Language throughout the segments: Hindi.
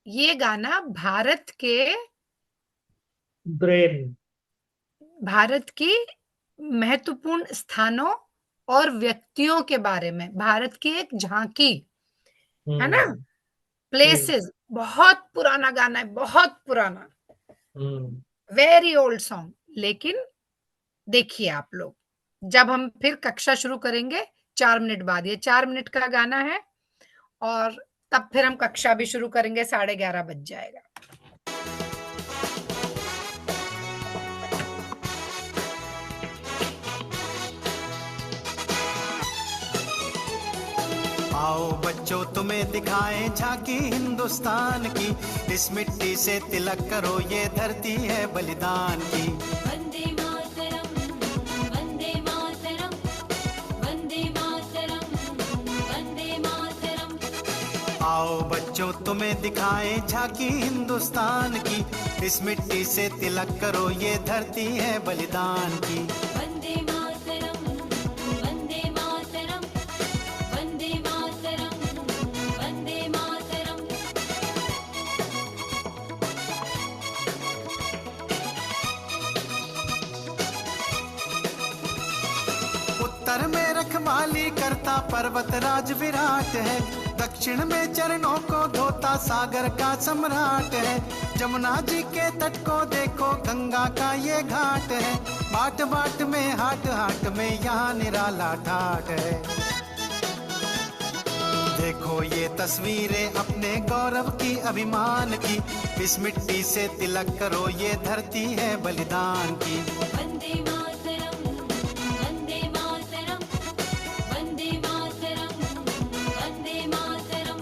ये गाना ब्रेन। भारत की महत्वपूर्ण स्थानों और व्यक्तियों के बारे में, भारत की एक झांकी है ना, हम्म। हम्म। प्लेसेस। बहुत पुराना गाना है, बहुत पुराना, हम्म। Very old song. लेकिन देखिए आप लोग, जब हम फिर कक्षा शुरू करेंगे 4 मिनट बाद, ये 4 मिनट का गाना है, और तब फिर हम कक्षा भी शुरू करेंगे, 11:30 बज जाएगा। आओ बच्चों तुम्हें दिखाएं झांकी हिंदुस्तान की, इस मिट्टी से तिलक करो ये धरती है बलिदान की। वंदे मातरम, वंदे मातरम, वंदे मातरम, वंदे मातरम। आओ बच्चों तुम्हें दिखाएं झांकी हिंदुस्तान की, इस मिट्टी से तिलक करो ये धरती है बलिदान की। वंदे मातरम, वंदे मातरम, वंदे मातरम, वंदे मातरम। उत्तर में रखवाली करता पर्वत राज विराट है, दक्षिण में चरणों को धोता सागर का सम्राट है। जमुना जी के तट को देखो गंगा का ये घाट है, बाट बाट में हाट हाट में यहाँ निराला ठाट है। देखो ये तस्वीरें अपने गौरव की अभिमान की, इस मिट्टी से तिलक करो ये धरती है बलिदान की। वंदे मातरम, वंदे मातरम, वंदे मातरम, वंदे मातरम।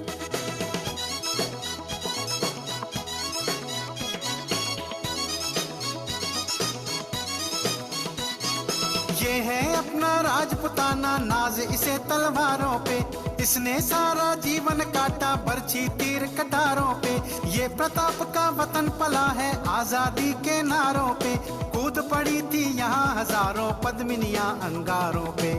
ये है अपना राजपुताना, नाज इसे तलवारों पे, इसने सारा जीवन काटा बरछी तीर कटारों पे। ये प्रताप का वतन पला है आजादी के नारों पे, कूद पड़ी थी यहाँ हजारों पद्मिनियां अंगारों पे।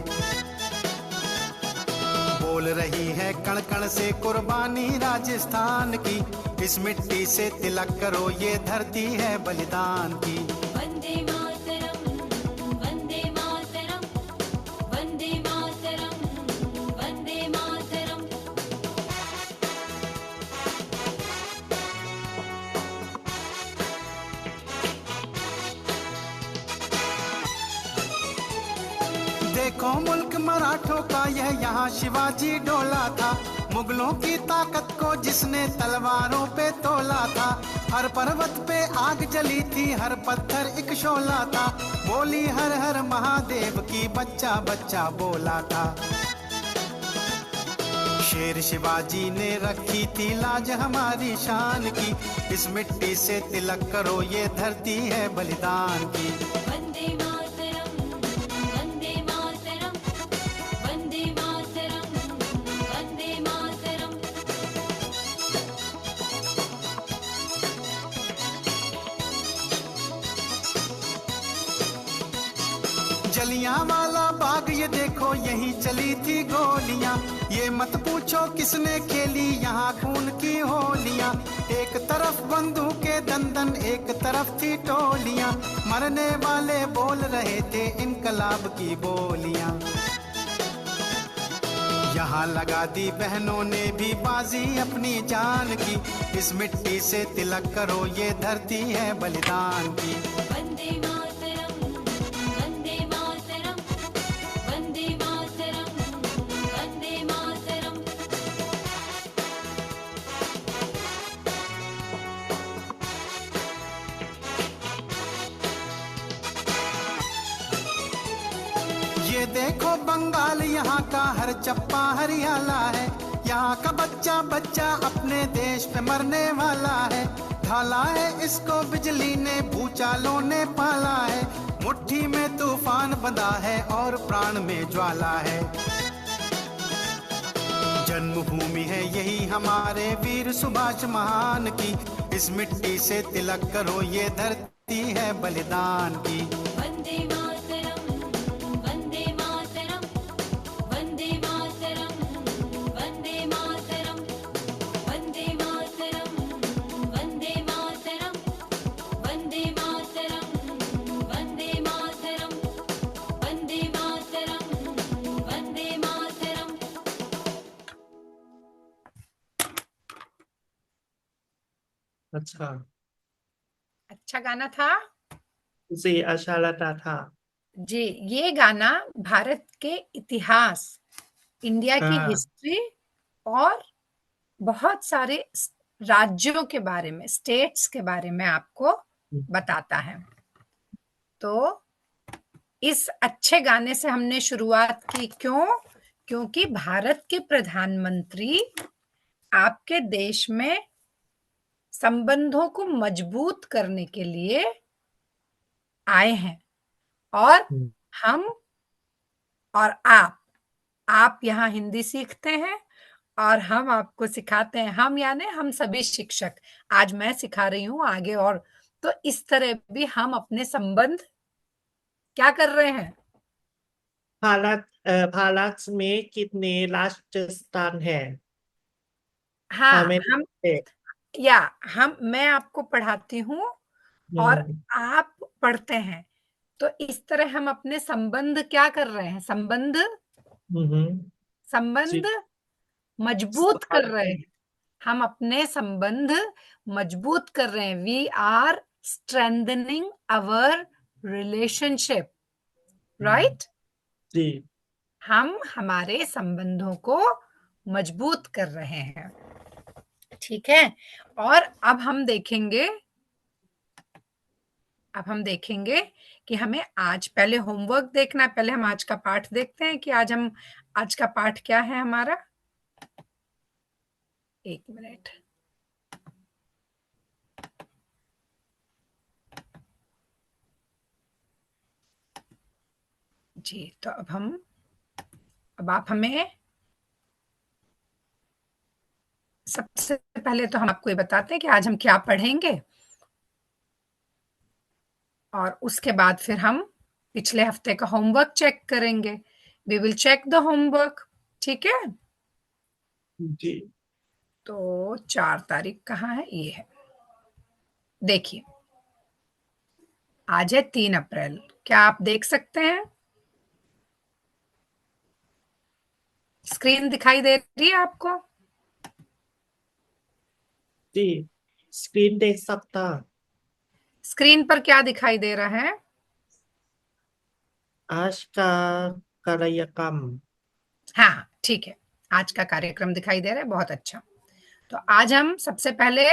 बोल रही है कण कण से कुर्बानी राजस्थान की, इस मिट्टी से तिलक करो ये धरती है बलिदान की। वंदे मातरम, वंदे मातरम, वंदे मातरम, वंदे मातरम। देखो मुल्क मराठों का यह यहाँ शिवाजी डोला था, मुगलों की ताकत को जिसने तलवारों पे तोला था। हर पर्वत पे आग जली थी, हर पत्थर एक शोला था, बोली हर हर महादेव की बच्चा बच्चा बोला था। शेर शिवाजी ने रखी थी लाज हमारी शान की, इस मिट्टी से तिलक करो ये धरती है बलिदान की। वंदे मातरम, वंदे मातरम, वंदे मातरम, वंदे मातरम। जलियांवाला बाग ये देखो यही चली थी गोलियां, ये मत पूछो किसने खेली यहाँ खून की होलियां। एक तरफ बंदूकें दंदन एक तरफ थी टोलियां, मरने वाले बोल रहे थे इनकलाब की बोलियां। यहाँ लगा दी बहनों ने भी बाजी अपनी जान की, इस मिट्टी से तिलक करो ये धरती है बलिदान की। वंदे मातरम, वंदे मातरम, वंदे मातरम, वंदे मातरम। ये देखो बंगाल यहाँ का हर चप्पा हरियाला है, यहाँ का बच्चा बच्चा अपने देश पे मरने वाला है। ढाला है इसको बिजली ने भूचालों ने पाला है, मुट्ठी में तूफान बंधा है और प्राण में ज्वाला है। जन्मभूमि है यही हमारे वीर सुभाष महान की, इस मिट्टी से तिलक करो ये धरती है बलिदान की। वंदे मातरम, वंदे मातरम, वंदे मातरम, वंदे मातरम, वंदे मातरम, अच्छा अच्छा गाना था। जी, अच्छा लगा था। जी, ये गाना भारत के इतिहास, इंडिया की हाँ। हिस्ट्री और बहुत सारे राज्यों के बारे में, स्टेट्स के बारे में आपको बताता है। तो इस अच्छे गाने से हमने शुरुआत की। क्यों? क्योंकि भारत के प्रधानमंत्री आपके देश में संबंधों को मजबूत करने के लिए आए हैं, और हम्म, हम और आप यहाँ हिंदी सीखते हैं और हम आपको सिखाते हैं। हम यानी हम सभी शिक्षक, आज मैं सिखा रही हूँ आगे, और तो इस तरह भी हम अपने संबंध क्या कर रहे हैं। भारत में कितने राजस्थान है? हाँ, हमें हम है। या मैं आपको पढ़ाती हूँ और हम्म। आप पढ़ते हैं, तो इस तरह हम अपने संबंध क्या कर रहे हैं, संबंध हम्म। जी। संबंध मजबूत कर रहे हैं। हम अपने संबंध मजबूत कर रहे हैं। We are strengthening our relationship, right. जी। हम हमारे संबंधों को मजबूत कर रहे हैं, ठीक है। और अब हम देखेंगे कि हमें आज पहले होमवर्क देखना है। पहले हम आज का पाठ देखते हैं कि आज का पाठ क्या है हमारा। एक मिनट। जी, तो अब आप हमें सबसे पहले तो हम आपको ये बताते हैं कि आज हम क्या पढ़ेंगे, और उसके बाद फिर हम पिछले हफ्ते का होमवर्क चेक करेंगे। We will check the homework, ठीक है। जी। तो 4 तारीख कहाँ है, ये है। देखिए, आज है 3 अप्रैल। क्या आप देख सकते हैं? स्क्रीन दिखाई दे रही है आपको? जी, स्क्रीन देख सकता। स्क्रीन पर क्या दिखाई दे रहा है? आज का कार्यक्रम। हाँ, ठीक है, आज का कार्यक्रम दिखाई दे रहा है, बहुत अच्छा। तो आज हम सबसे पहले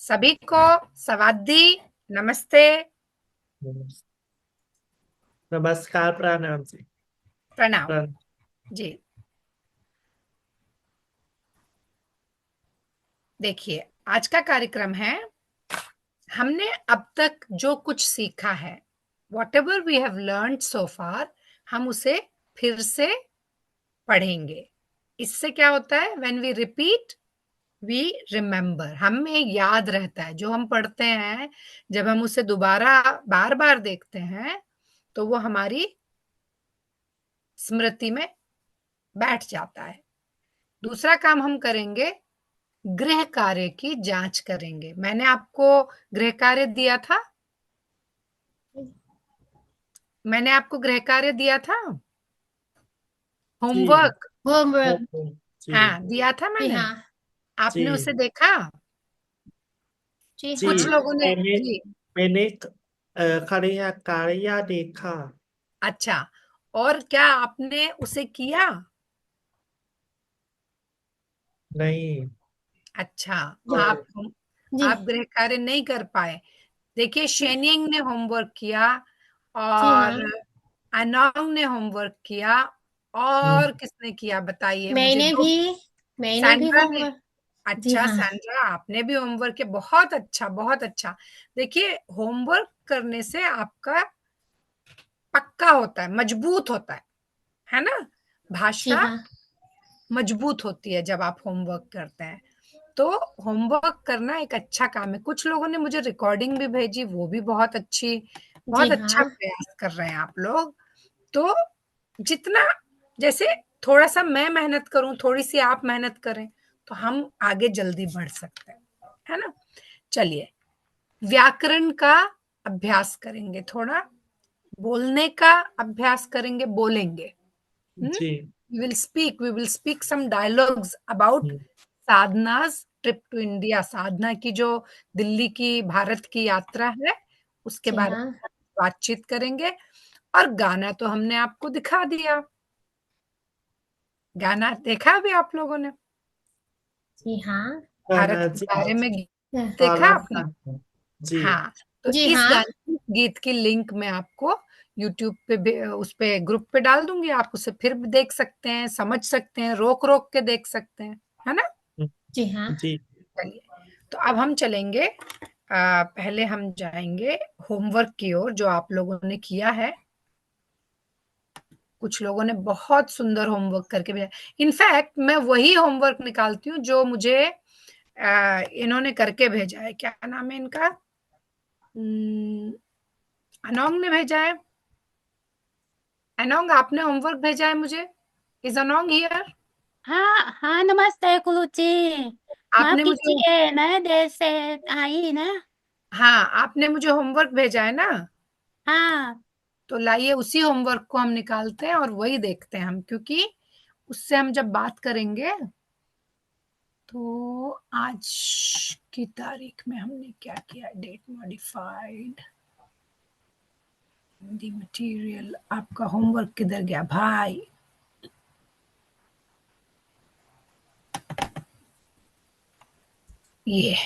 सभी को सवादी, नमस्ते, नमस्कार, प्रणाम जी। प्रणाम। प्रणाम। जी, देखिए, आज का कार्यक्रम है, हमने अब तक जो कुछ सीखा है, whatever we have learn so far, हम उसे फिर से पढ़ेंगे। इससे क्या होता है, when we repeat we remember, हमें याद रहता है जो हम पढ़ते हैं। जब हम उसे दोबारा बार बार देखते हैं तो वो हमारी स्मृति में बैठ जाता है। दूसरा काम हम करेंगे, गृह कार्य की जांच करेंगे। मैंने आपको गृह कार्य दिया था, मैंने आपको गृह कार्य दिया था, जी। होमवर्क। होमवर्क। जी। हाँ, दिया था जी मैंने। हाँ। आपने उसे जी। देखा? जी जी, कुछ हाँ। लोगों ने मैंने जी, मैंने कार्य देखा। अच्छा, और क्या आपने उसे किया? नहीं। अच्छा, और जी आप गृह कार्य नहीं कर पाए। देखिए, शेनिंग ने होमवर्क किया, जी हाँ। और अनोंग ने होमवर्क किया, और किसने किया बताइए मुझे? मैंने दो। भी मैंने भी सैंड्रा ने। होमवर्क। जी अच्छा, हाँ। सैंड्रा, आपने भी होमवर्क किया, बहुत अच्छा, बहुत अच्छा। देखिए, होमवर्क करने से आपका पक्का होता है, मजबूत होता है ना। जी भाषा हाँ। मजबूत होती है जब आप होमवर्क करते हैं। तो होमवर्क करना एक अच्छा काम है। कुछ लोगों ने मुझे रिकॉर्डिंग भी भेजी, वो भी बहुत अच्छी, जी बहुत अच्छा हाँ। प्रयास कर रहे हैं आप लोग। तो जितना, जैसे थोड़ा सा मैं मेहनत करूं, थोड़ी सी आप मेहनत करें, तो हम आगे जल्दी बढ़ सकते हैं, है ना। चलिए, व्याकरण का अभ्यास करेंगे, थोड़ा बोलने का अभ्यास करेंगे, बोलेंगे। जी। We will speak some dialogues about hmm, sadhana's trip to India, Sadhana की जो दिल्ली की भारत की यात्रा है उसके जी बारे हाँ, में बातचीत करेंगे। और गाना तो हमने आपको दिखा दिया, गाना देखा भी आप लोगों ने, जी हाँ, भारत गाना के जी बारे में हाँ, देखा भारत आपने? का जी हाँ, तो जी इस हाँ, गाने गीत की लिंक मैं आपको यूट्यूब पे उस पे ग्रुप पे डाल दूंगी, आप उसे फिर भी देख सकते हैं, समझ सकते हैं, रोक रोक के देख सकते हैं, है ना? जी हाँ, जी चलिए, तो अब हम चलेंगे, पहले हम जाएंगे होमवर्क की ओर जो आप लोगों ने किया है। कुछ लोगों ने बहुत सुंदर होमवर्क करके भेजा। इनफैक्ट मैं वही होमवर्क निकालती हूँ जो मुझे इन्होंने करके भेजा है। क्या नाम है इनका? अनोंग ने भेजा है। अनोंग, आपने होमवर्क भेजा है मुझे। Is Anong here? हाँ हाँ, नमस्ते गुरुजी। माफ आपने मुझे, कीजिए, नए देश से आई ना। हाँ, आपने मुझे होमवर्क भेजा है ना, हाँ तो लाइए उसी होमवर्क को हम निकालते हैं और वही देखते हैं हम, क्योंकि उससे हम जब बात करेंगे तो आज की तारीख में हमने क्या किया, डेट मॉडिफाइड, दी मटेरियल, आपका होमवर्क किधर गया भाई? ये,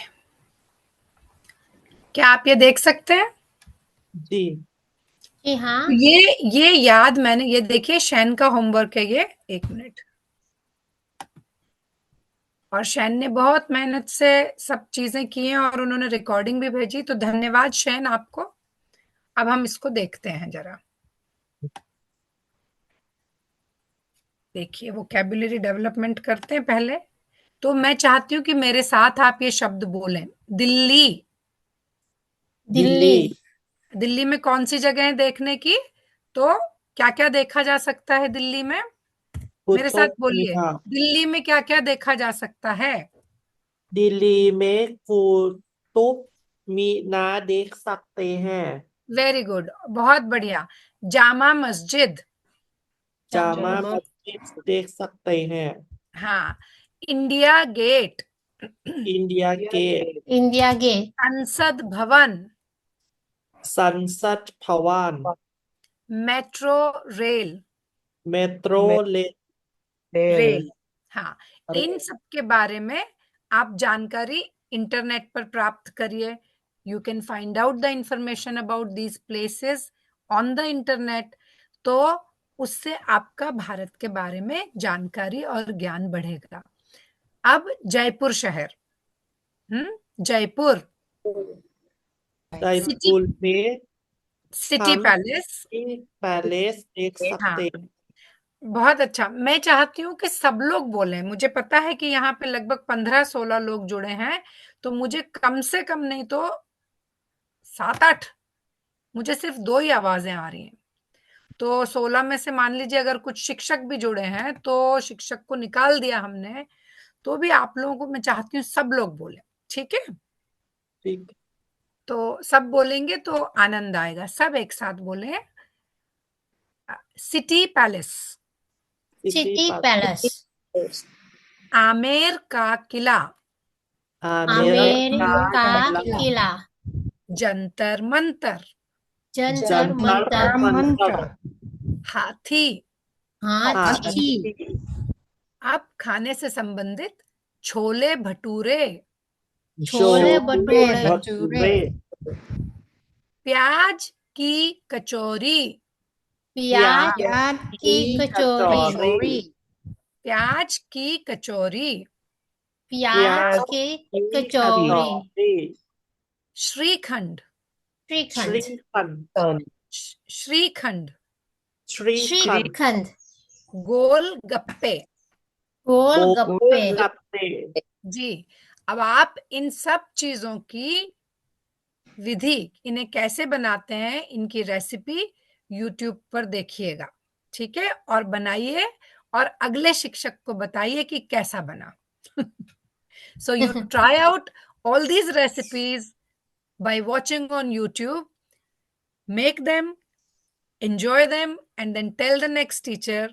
क्या आप ये देख सकते हैं? जी जी हाँ, ये याद मैंने, ये देखिए शैन का होमवर्क है ये, 1 मिनट। और शैन ने बहुत मेहनत से सब चीजें की हैं और उन्होंने रिकॉर्डिंग भी भेजी, तो धन्यवाद शैन आपको। अब हम इसको देखते हैं जरा, देखिए वोकैबुलरी डेवलपमेंट करते हैं पहले। तो मैं चाहती हूँ कि मेरे साथ आप ये शब्द बोलें। दिल्ली। दिल्ली, दिल्ली में कौन सी जगह है देखने की? तो क्या क्या देखा जा सकता है दिल्ली में? मेरे साथ कुतुब बोलिए, मीनार दिल्ली में क्या क्या देखा जा सकता है? दिल्ली में कुतुब मीनार देख सकते हैं। वेरी गुड, बहुत बढ़िया। जामा मस्जिद। जामा जामा, मस्जिद देख सकते हैं। हाँ। India Gate. India Gate India Gate, Sansad Bhavan. संसद भवन मेट्रो रेल। मेट्रो रेल, हाँ। इन सब के बारे में आप जानकारी इंटरनेट पर प्राप्त करिए। You can find out the information about these places on the internet. तो उससे आपका भारत के बारे में जानकारी और ज्ञान बढ़ेगा। अब जयपुर शहर, जयपुर सिटी, जयपुर में सिटी हम पैलेस। पैलेस देख हाँ, सकते हैं। बहुत अच्छा। मैं चाहती हूँ कि सब लोग बोलें। मुझे पता है कि यहाँ पे लगभग 15-16 लोग जुड़े हैं, तो मुझे कम से कम नहीं तो 7-8, मुझे सिर्फ 2 ही आवाजें आ रही हैं। तो 16 में से मान लीजिए अगर कुछ शिक्षक भी जुड़े हैं तो शिक्षक को निकाल दिया हमने, तो भी आप लोगों को मैं चाहती हूँ सब लोग बोले, ठीक है? ठीक तो सब बोलेंगे तो आनंद आएगा। सब एक साथ बोले, city Palace. City palace, Amer का किला। आमेर आमेर का का किला किला, जंतर मंतर। जंतर जंतर मंतर, मंतर हाथी। हाथी, हाथी अब खाने से संबंधित, छोले भटूरे। छोले भटूरे, भटूरे प्याज की कचौरी। प्याज की कचौरी, प्याज की कचौरी। प्याज की कचौरी, श्रीखंड। श्रीखंड, श्रीखंड। श्रीखंड, गोल गप्पे। गोलगप्पे, जी। अब आप इन सब चीजों की विधि, इन्हें कैसे बनाते हैं, इनकी रेसिपी यूट्यूब पर देखिएगा, ठीक है? और बनाइए और अगले शिक्षक को बताइए कि कैसा बना। So you try out all these recipes by watching on YouTube, make them, enjoy them, and then tell the next teacher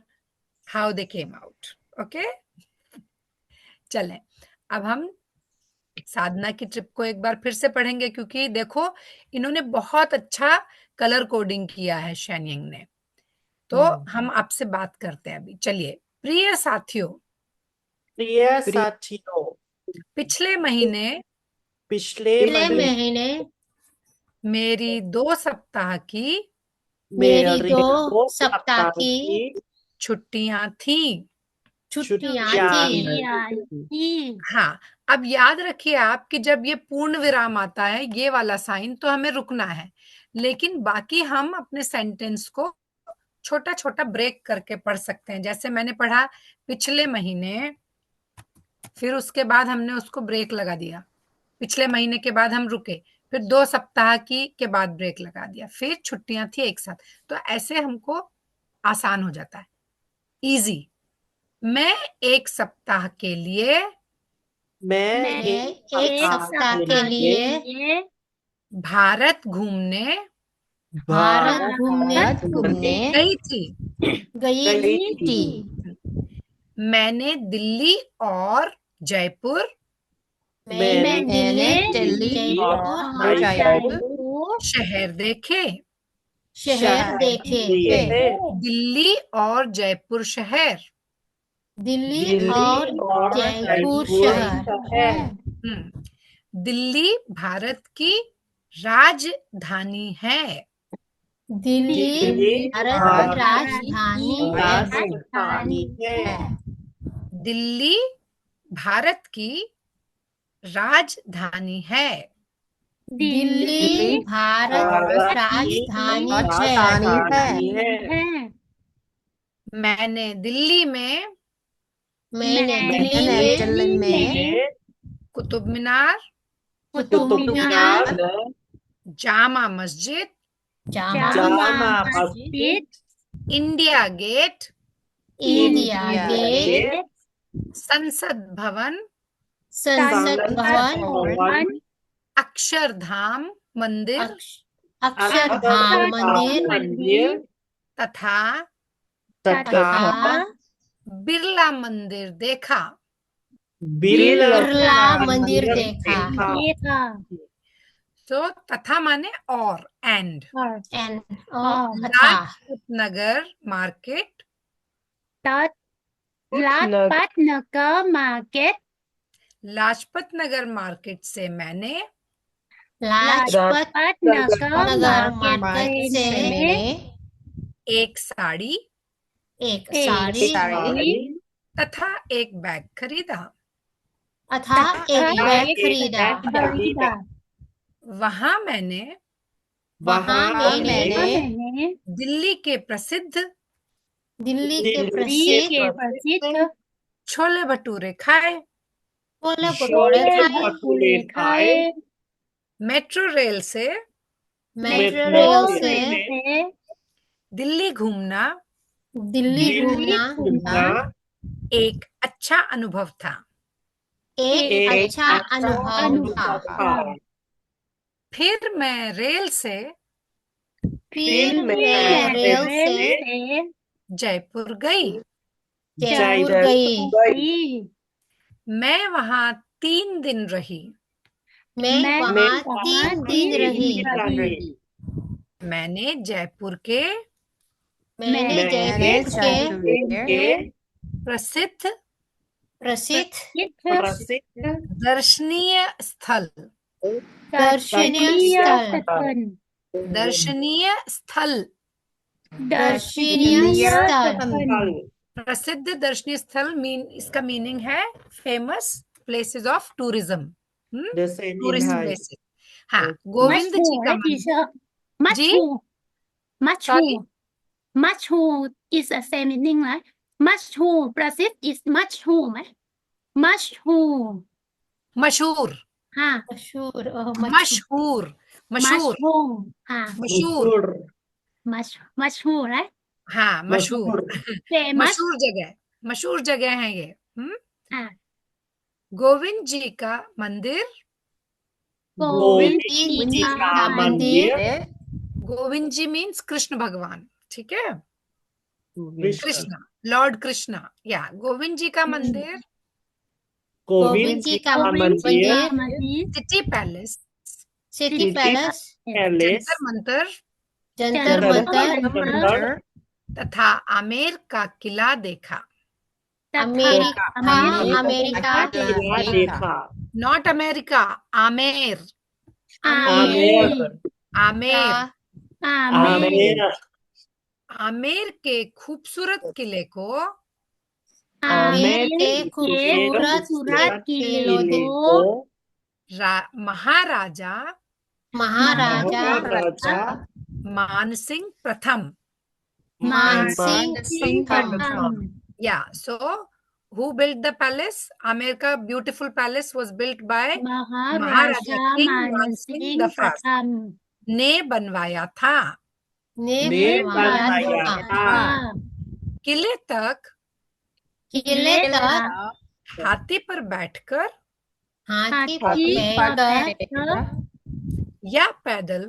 how they came out. Okay? चलें, अब हम साधना की ट्रिप को एक बार फिर से पढ़ेंगे, क्योंकि देखो इन्होंने बहुत अच्छा कलर कोडिंग किया है शेनयंग ने। तो हम आपसे बात करते हैं अभी। चलिए, प्रिय साथियों, प्रिय साथियों, पिछले महीने पिछले पिछले महीने महीने मेरी 2 सप्ताह की मेरी मेरी 2 2 सप्ताह सप्ताह की की छुट्टियां थी। छुट्टियां छुट्टियां थी। हाँ, अब याद रखिए आप कि जब ये पूर्ण विराम आता है, ये वाला साइन, तो हमें रुकना है, लेकिन बाकी हम अपने सेंटेंस को छोटा छोटा ब्रेक करके पढ़ सकते हैं। जैसे मैंने पढ़ा पिछले महीने, फिर उसके बाद हमने उसको ब्रेक लगा दिया, पिछले महीने के बाद हम रुके, फिर 2 सप्ताह की के बाद ब्रेक लगा दिया, फिर छुट्टियां थी एक साथ। तो ऐसे हमको आसान हो जाता है, इजी। मैं 1 सप्ताह के लिए मैं एक एक सप्ताह के लिए भारत घूमने भारत घूमने गई थी। गई थी। मैंने दिल्ली और जयपुर मैंने दिल्ली और जयपुर जयपुर शहर देखे। शहर देखे। दिल्ली और जयपुर शहर। दिल्ली और जयपुर शहर। हम्म, दिल्ली भारत की राजधानी है। दिल्ली भारत राजधानी राजधानी है। दिल्ली भारत की राजधानी है। दिल्ली भारत राजधानी है। मैंने दिल्ली में मैंने दिल्ली में Qutub Minar, Qutub Minar, Jama Masjid, Jama Masjid, India Gate, India Gate, Sansad Bhavan, संसद भवन, अक्षरधाम मंदिर अक्षरधाम मंदिर तथा तथा बिरला मंदिर देखा। बिरला मंदिर देखा। तो तथा माने और, एंड। एंड तथा लाजपत नगर मार्केट, लाजपत नगर मार्केट से मैंने लाजपत नगर मार्केट से एक साड़ी एक साड़ी तथा एक बैग खरीदा। तथा एक बैग खरीदा। वहां मैंने वहां मैंने दिल्ली के प्रसिद्ध दिल्ली के प्रसिद्ध छोले भटूरे खाए। छोले भटूरे खाए। मेट्रो रेल से मेट्रो रेल से दिल्ली घूमना घूमना एक अच्छा अनुभव था। एक अच्छा अनुभव था। फिर मैं रेल से फिर मैं रेल से जयपुर गई। जयपुर गई। मैं वहां 3 दिन रही। मैं वहां 3 दिन रही। मैंने जयपुर के प्रसिद्ध दर्शनीय स्थल प्रसिद्ध दर्शनीय स्थल इसका मीनिंग है famous places of tourism, tourist places. हाँ, गोविंद जी का मंदिर। Sorry? Mashhur is the same meaning, right? Mashhur, Prasid is mashhur, right? Mashhur. मशहूर, हाँ, मशहूर मशहूर, मशहूर, mashhur. हाँ, मशहूर, mashhur, right? हाँ, मशहूर, Famous. मशहूर जगह है ये। हाँ, गोविंद जी का मंदिर, गोविंद जी का मंदिर। गोविंद जी मीन्स कृष्ण भगवान, ठीक है, कृष्णा, लॉर्ड कृष्णा। या गोविंद जी का मंदिर गोविंद जी का मंदिर, मंदिर, city Palace, city city Palace, palace, Jantar Mantar Jantar Jantar Mantar, Mantar तथा आमेर का किला देखा। अमेरिका का किला देखा। नॉट अमेरिका, आमेर, आमेर, आमेर, आमेर, आमेर के खूबसूरत किले को आमेर के खूबसूरत खूबसूरत किले किले को महाराजा महाराजा महाराजा मानसिंह प्रथम, मानसिंह प्रथम, yeah, so who built the palace? Amer ka beautiful palace was built by Maharaja King Mansingh the First प्रथम ने बनवाया था। ने ने बनवाया बनवाया था। था। किले तक किले तक हाथी पर बैठकर हाथी पर हाथी पर बैठकर या पैदल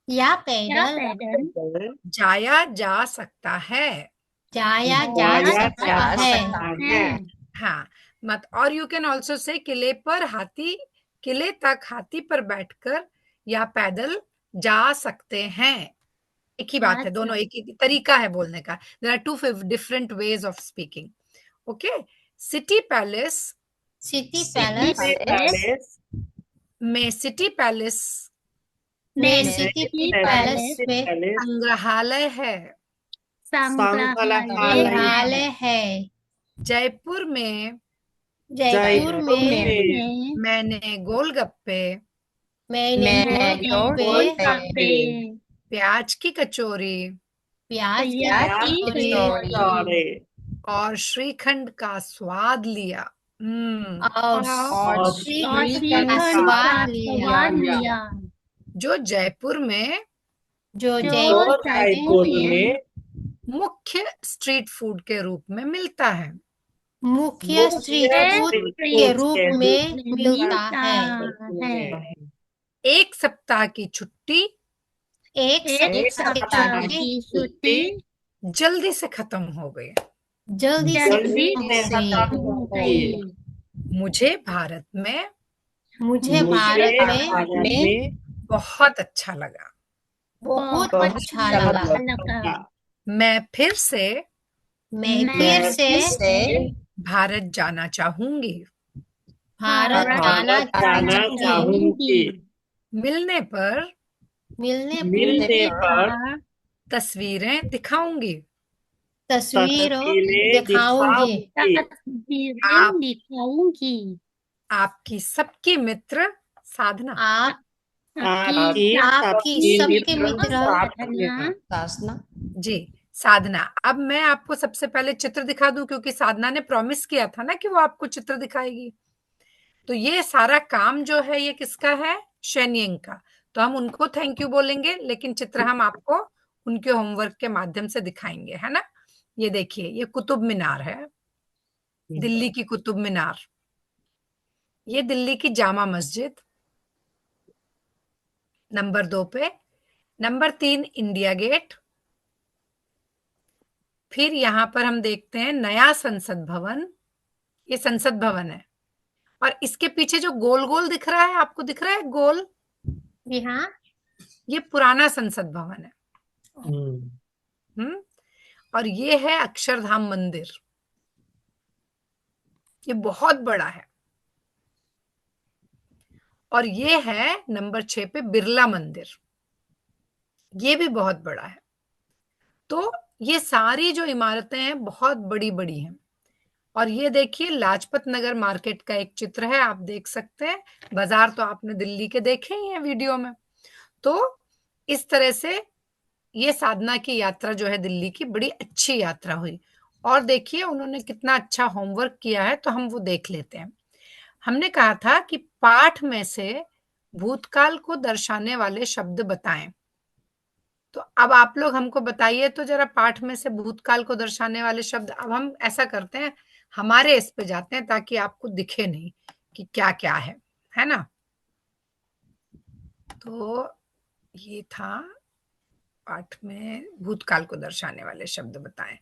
या या पैदल पैदल जाया जा सकता है। जाया जाया जा जा सकता है। सकता है। हाँ, मत और यू कैन ऑल्सो से किले तक हाथी पर बैठकर या पैदल जा सकते हैं। एक ही बात है, दोनों एक ही तरीका है बोलने का। There are two different ways of speaking. Okay, City Palace City Palace palace में सिटी पैलेस में सिटी पैलेस में पैलेस संग्रहालय है। संग्रहालय है। जयपुर में जयपुर में मैंने गोलगप्पे, मैंने गोलगप्पे, प्याज की कचौरी प्याज की कचौरी चौड़े और श्रीखंड का स्वाद लिया। और श्रीखंड का स्वाद लिया। जो जयपुर में जो जयपुर जयपुर में मुख्य स्ट्रीट फूड के रूप में मिलता है। मुख्य स्ट्रीट फूड के रूप में मिलता है। एक सप्ताह की छुट्टी एक सप्ताह की छुट्टी जल्दी से खत्म हो गई। जल्दी से हो गई। मुझे भारत में मुझे भारत में बहुत अच्छा लगा। बहुत अच्छा लगा। मैं फिर मैं फिर से भारत जाना चाहूंगी। भारत जाना चाहूंगी। चाहूंगी। मिलने पर मिलने पर तस्वीरें दिखाऊंगी। तस्वीरों तस्वीरें दिखाऊंगी। दिखाऊंगी। आपकी सबकी मित्र साधना। आपकी सबके मित्र साधना। जी, साधना। अब मैं आपको सबसे पहले चित्र दिखा दूं, क्योंकि साधना ने प्रॉमिस किया था ना कि वो आपको चित्र दिखाएगी। तो ये सारा काम जो है ये किसका है? शेनियंग का। तो हम उनको थैंक यू बोलेंगे, लेकिन चित्र हम आपको उनके होमवर्क के माध्यम से दिखाएंगे, है ना। ये देखिए, ये कुतुब मीनार है, दिल्ली की कुतुब मीनार। ये दिल्ली की जामा मस्जिद नंबर 2 पे। Number 3 India Gate. फिर यहाँ पर हम देखते हैं नया संसद भवन। ये संसद भवन है, और इसके पीछे जो गोल गोल दिख रहा है, आपको दिख रहा है गोल? जी हाँ। ये पुराना संसद भवन है। और ये है अक्षरधाम मंदिर। ये बहुत बड़ा है। और ये है नंबर 6 पे बिरला मंदिर। ये भी बहुत बड़ा है। तो ये सारी जो इमारतें हैं बहुत बड़ी बड़ी हैं। और ये देखिए, लाजपत नगर मार्केट का एक चित्र है, आप देख सकते हैं। बाजार तो आपने दिल्ली के देखे ही हैं वीडियो में। तो इस तरह से ये साधना की यात्रा जो है दिल्ली की, बड़ी अच्छी यात्रा हुई। और देखिए उन्होंने कितना अच्छा होमवर्क किया है, तो हम वो देख लेते हैं। हमने कहा था कि पाठ में से भूतकाल को दर्शाने वाले शब्द बताएं। तो अब आप लोग हमको बताइए तो जरा, पाठ में से भूतकाल को दर्शाने वाले शब्द। अब हम ऐसा करते हैं, हमारे इस पे जाते हैं ताकि आपको दिखे नहीं कि क्या क्या है ना। तो ये था पाठ में भूतकाल को दर्शाने वाले शब्द बताएं।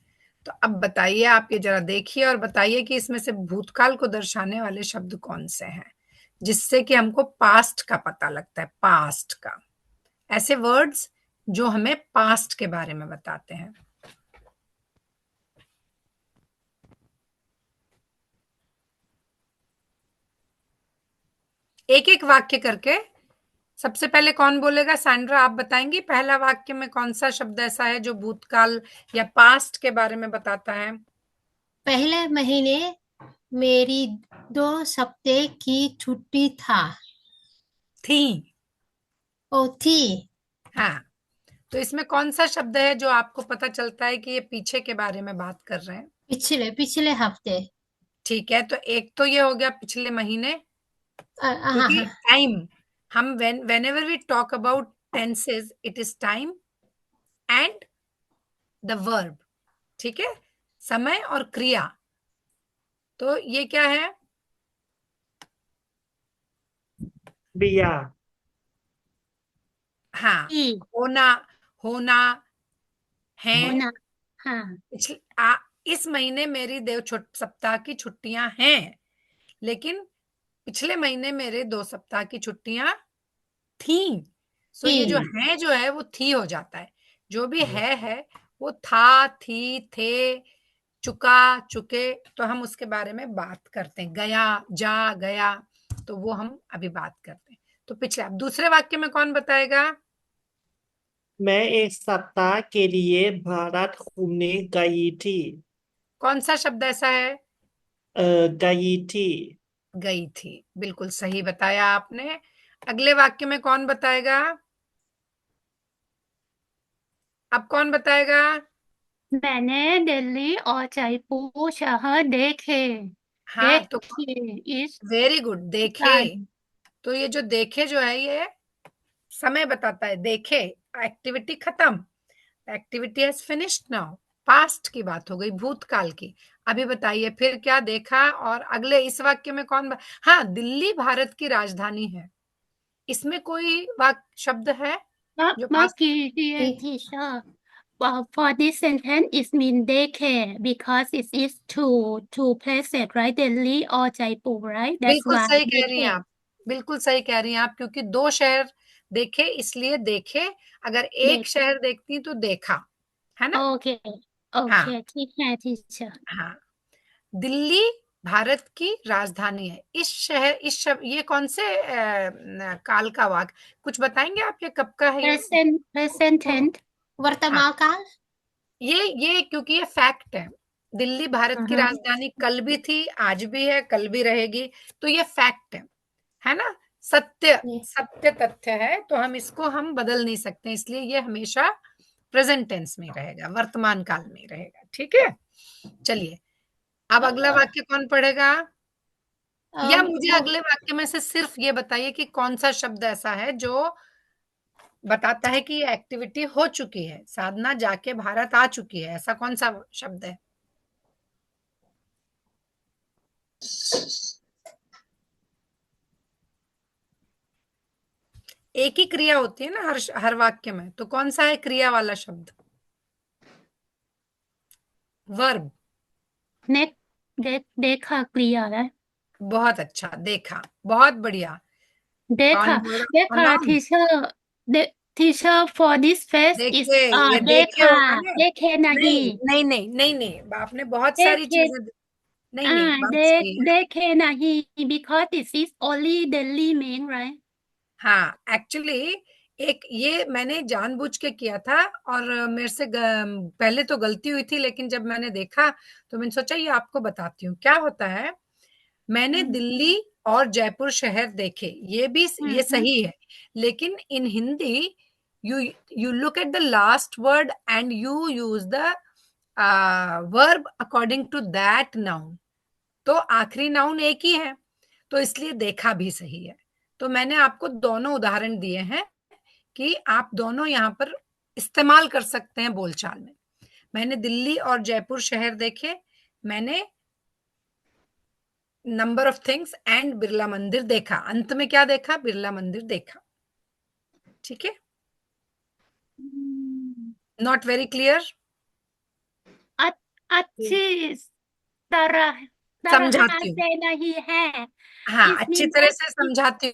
तो अब बताइए, आप ये जरा देखिए और बताइए कि इसमें से भूतकाल को दर्शाने वाले शब्द कौन से हैं, जिससे कि हमको पास्ट का पता लगता है, पास्ट का, ऐसे वर्ड्स जो हमें पास्ट के बारे में बताते हैं। एक एक वाक्य करके, सबसे पहले कौन बोलेगा? सैंड्रा, आप बताएंगी पहला वाक्य में कौन सा शब्द ऐसा है जो भूतकाल या पास्ट के बारे में बताता है? पहले महीने मेरी 2 हफ्ते की छुट्टी था। थी। ओ थी। हाँ, तो इसमें कौन सा शब्द है जो आपको पता चलता है कि ये पीछे के बारे में बात कर रहे हैं? पिछले पिछले हफ्ते। ठीक है, तो एक तो ये हो गया पिछले महीने, हाँ क्योंकि हाँ। टाइम, हम whenever we talk about tenses, it is time and the verb, ठीक है, समय और क्रिया। तो ये क्या है? क्रिया। हाँ, की होना, होना है। होना। हाँ, इस महीने मेरी सप्ताह की छुट्टियां हैं, लेकिन पिछले महीने मेरे 2 सप्ताह की छुट्टियां थी। सो ये जो थी। है, जो है वो थी हो जाता है। जो भी है वो था, थी, थे, चुका, चुके, तो हम उसके बारे में बात करते हैं। गया, जा, गया, तो वो हम अभी बात करते हैं। तो पिछले, अब दूसरे वाक्य में कौन बताएगा? मैं 1 सप्ताह के लिए भारत घूमने गई थी। कौन सा शब्द ऐसा है? गई थी। गई थी, बिल्कुल सही बताया आपने। अगले वाक्य में कौन बताएगा? अब कौन बताएगा? मैंने दिल्ली और जयपुर शहर देखे। हाँ, तो देखे इस वेरी गुड, देखे। तो ये जो देखे जो है, ये समय बताता है। देखे, एक्टिविटी खत्म, activity has finished now, past की बात हो गई, भूतकाल की। अभी बताइए फिर क्या देखा, और अगले इस वाक्य में कौन हाँ, दिल्ली भारत की राजधानी है, इसमें कोई वाक्य शब्द है जो เมื่อ पास्ट?กี้เรียน teacher for this sentence it mean daycare because it is two places right Delhi or Jaipur right that's बिल्कुल why सही कह रही हैं daycare आप, बिल्कुल सही कह रही हैं आप, क्योंकि 2 शहर देखे इसलिए देखे, अगर एक daycare शहर देखती तो देखा, है ना? okay हाँ, okay ठीक है teacher हाँ, दिल्ली भारत की राजधानी है। इस शहर, इस शब्द, ये कौन से काल का वाक्य, कुछ बताएंगे आप, ये कब का है ये? present tense हाँ, वर्तमान काल। ये क्योंकि ये फैक्ट है, दिल्ली भारत की राजधानी कल भी थी, आज भी है, कल भी रहेगी, तो ये फैक्ट है ना? सत्य, सत्य तथ्य है, तो हम इसको हम बदल नहीं सकते, इसलिए ये हमेशा प्रेजेंट टेंस में रहेगा, वर्तमान काल में रहेगा। ठीक है, चलिए अब अगला वाक्य कौन पढ़ेगा? या मुझे अगले वाक्य में से सिर्फ ये बताइए कि कौन सा शब्द ऐसा है जो बताता है कि ये एक्टिविटी हो चुकी है, साधना जाके भारत आ चुकी है, ऐसा कौन सा शब्द है? एक ही क्रिया होती है ना हर वाक्य में, तो कौन सा है क्रिया वाला शब्द? वर्ब। देखा क्रिया है बहुत अच्छा, देखा, बहुत बढ़िया। देखा कौन बोल रहा? देखा प्रणाम। teacher teacher for this face is देखिए, ये देखे देखा होगा ना? देखे नहीं, नहीं नहीं, नहीं, नहीं, नहीं, आपने बहुत सारी देखे चीजें, नहीं, नहीं, बात सही है। देखे नहीं because this is only Delhi main right हाँ, एक्चुअली एक ये मैंने जानबूझ के किया था, और मेरे से पहले तो गलती हुई थी, लेकिन जब मैंने देखा तो मैंने सोचा ये आपको बताती हूँ। क्या होता है, मैंने दिल्ली और जयपुर शहर देखे, ये भी ये सही है, लेकिन इन Hindi you look at the last word and you use the verb according to that noun, तो आखिरी नाउन एक ही है, तो इसलिए देखा भी सही है। तो मैंने आपको दोनों उदाहरण दिए हैं कि आप दोनों यहाँ पर इस्तेमाल कर सकते हैं बोलचाल में। मैंने दिल्ली और जयपुर शहर देखे, मैंने number of things and Birla मंदिर देखा, अंत में क्या देखा? बिरला मंदिर देखा। ठीक है, नॉट वेरी क्लियर? अच्छी तरह तरह समझाती हूँ। से नहीं है. हाँ, It अच्छी means तरह that से समझाती हूँ।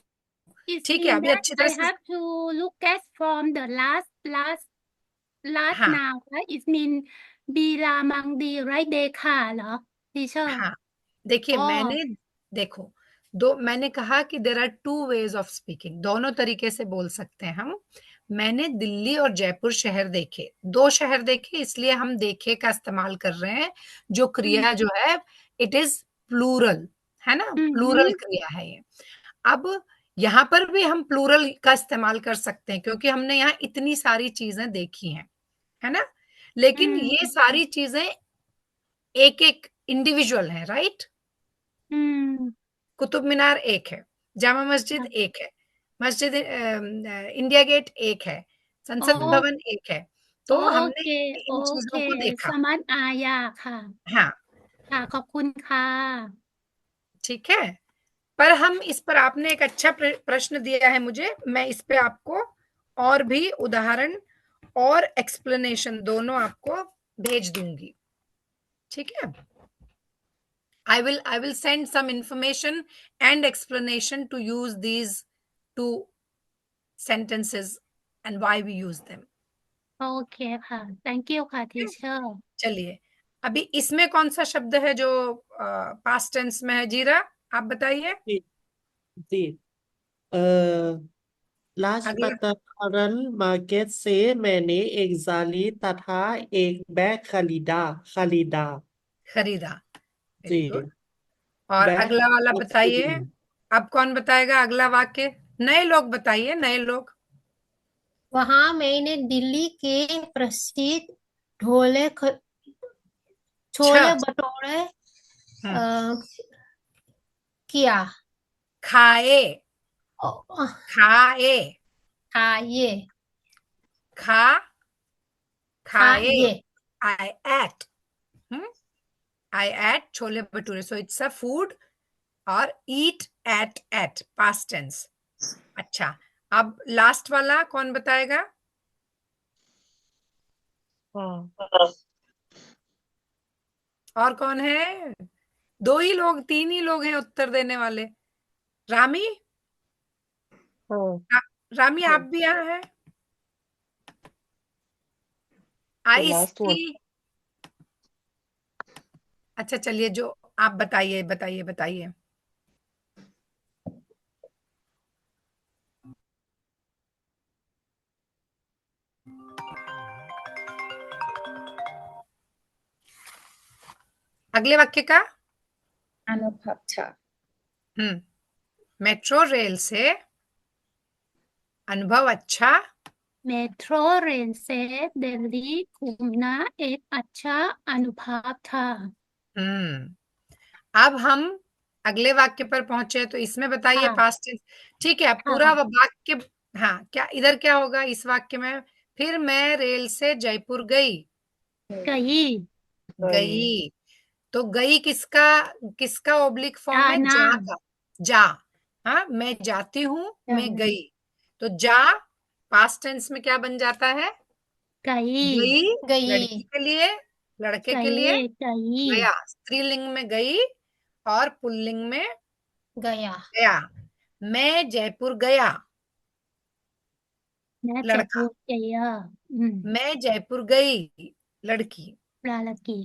it ठीक है, means अभी that अच्छी I तरह से। have to look at from the last हाँ, now, right? It means बीरा मंगदी right देखाเหรอ teacher? हाँ, देखिए Oh. देखो, दो मैंने कहा कि there are two ways of speaking, दोनों तरीके से बोल सकते हैं हम। मैंने दिल्ली और जयपुर शहर देखे, दो शहर देखे, इसलिए हम देखे का इस्तेमाल कर रहे हैं। जो क्रिया जो है इट इज प्लूरल, है ना, प्लूरल क्रिया है ये। अब यहाँ पर भी हम प्लूरल का इस्तेमाल कर सकते हैं क्योंकि हमने यहाँ इतनी सारी चीजें देखी हैं, है ना, लेकिन ये सारी चीजें एक एक इंडिविजुअल है, राइट। कुतुब मीनार एक है, जामा मस्जिद एक है, मस्जिद इंडिया गेट एक है, संसद ओ- भवन एक है। तो हमने โอเค इन โอ चीजों เค को देखा। สมัครอายาค่ะ हाँ ค่ะขอบคุณค่ะ ठीक है, पर हम इस पर आपने एक अच्छा प्रश्न दिया है मुझे, मैं इस पे आपको और भी उदाहरण और एक्सप्लेनेशन दोनों आपको भेज दूंगी, ठीक है। I will send some information and explanation to use these two sentences and why we use them. โอเคค่ะ thank you ค่ะ teacher चलिए, अभी इसमें कौन सा शब्द है जो पास्ट टेंस में है, जीरा आप बताइए। जी अगला लाजपतरन मार्केट से मैंने एक जाली तथा एक बैग खरीदा खरीदा, जी वेरी गुड। और बैग अगला वाला और बताइए, खरीदी। अब कौन बताएगा अगला वाक्य, नए लोग बताइए, नए लोग। वहां मैंने दिल्ली के प्रसिद्ध ढोले छोले अच्छा, भटूरे हम्म, किया खाए, अ, खाए, खाइए खा, खाए, खाइए I ate, I ate chole bhature, so it's a food, और eat at past tense। अच्छा, अब लास्ट वाला कौन बताएगा। हाँ और कौन है, दो ही लोग, तीन ही लोग हैं उत्तर देने वाले। रामी, हाँ रामी आप हाँ भी यहाँ हैं। the आइस last की, one अच्छा चलिए, जो आप बताइए बताइए बताइए। अगले वाक्य का अनुभव था मेट्रो रेल से अनुभव अच्छा, मेट्रो रेल से दिल्ली घूमना एक अच्छा अनुभव था अब हम अगले वाक्य पर पहुंचे, तो इसमें बताइए हाँ पास्ट टेंस, ठीक है। अब हाँ पूरा हाँ वाक्य, हाँ, क्या इधर क्या होगा इस वाक्य में, फिर मैं रेल से जयपुर गई, गई गई, तो गई किसका, किसका ओब्लिक फॉर्म है, जाना जा का, जा, हाँ, मैं जाती हूँ, मैं गई, तो जा पास्ट टेंस में क्या बन जाता है, गई गई, गई लड़की के लिए, लड़के के लिए गए गई गया, स्त्रीलिंग में गई, और पुल्लिंग में गया गया। मैं जयपुर गया, แม่จะพู लड़का, ดเยอะ मैं जयपुर गई, लड़की, ปลาละกี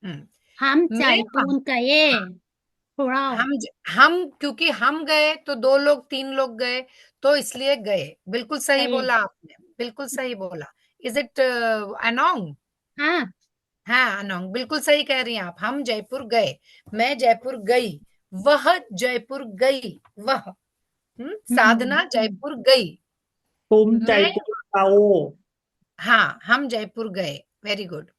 हम्म, ห้ามใจ मैं ปูน वहां, กะเย่ plural हम क्योंकि हम गए तो दो लोग तीन लोग गए, तो इसलिए गए, बिल्कुल सही ไป बोला आपने, बिल्कुल सही बोला। इज इट अनोंग, ฮะ हाँ अनोंग, बिल्कुल सही कह रही हैं आप। हम जयपुर गए, मैं जयपुर गई, वह जयपुर गई, वह साधना जयपुर गई, तुम मैं, जयपुर आओ हाँ हम जयपुर गए, वेरी गुड।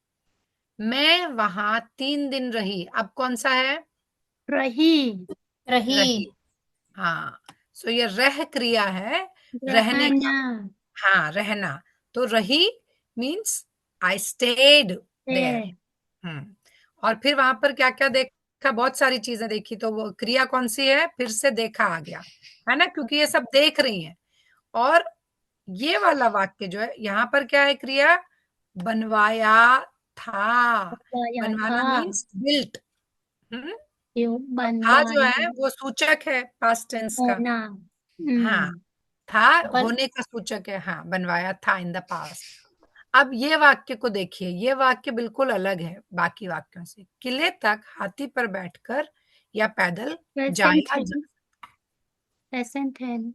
मैं वहां 3 दिन रही, अब कौन सा है, ระหี रही रही, हाँ, सो ये रह क्रिया है, ระ रहने หา का, นา हाँ रहना, तो रही मीन्स आई स्टेड เต देयर। और फिर वहां पर क्या क्या देखा, बहुत सारी चीजें देखी, तो वो क्रिया कौन सी है, फिर से देखा आ गया, है ना, क्योंकि ये सब देख रही हैं। और ये वाला वाक्य जो है यहाँ पर क्या है, क्रिया बनवाया था। बनवाया बनवाना था मीन्स बिल्ट। क्यों और था जो बनवाया है वो सूचक है पास्ट टेंस का। होना हाँ, था होने का सूचक है। हाँ, बनवाया था इन द पास्ट। अब ये वाक्य को देखिए, ये वाक्य बिल्कुल अलग है बाकी वाक्यों से। किले तक हाथी पर बैठकर या पैदल प्रेजेंट जाया tense present tense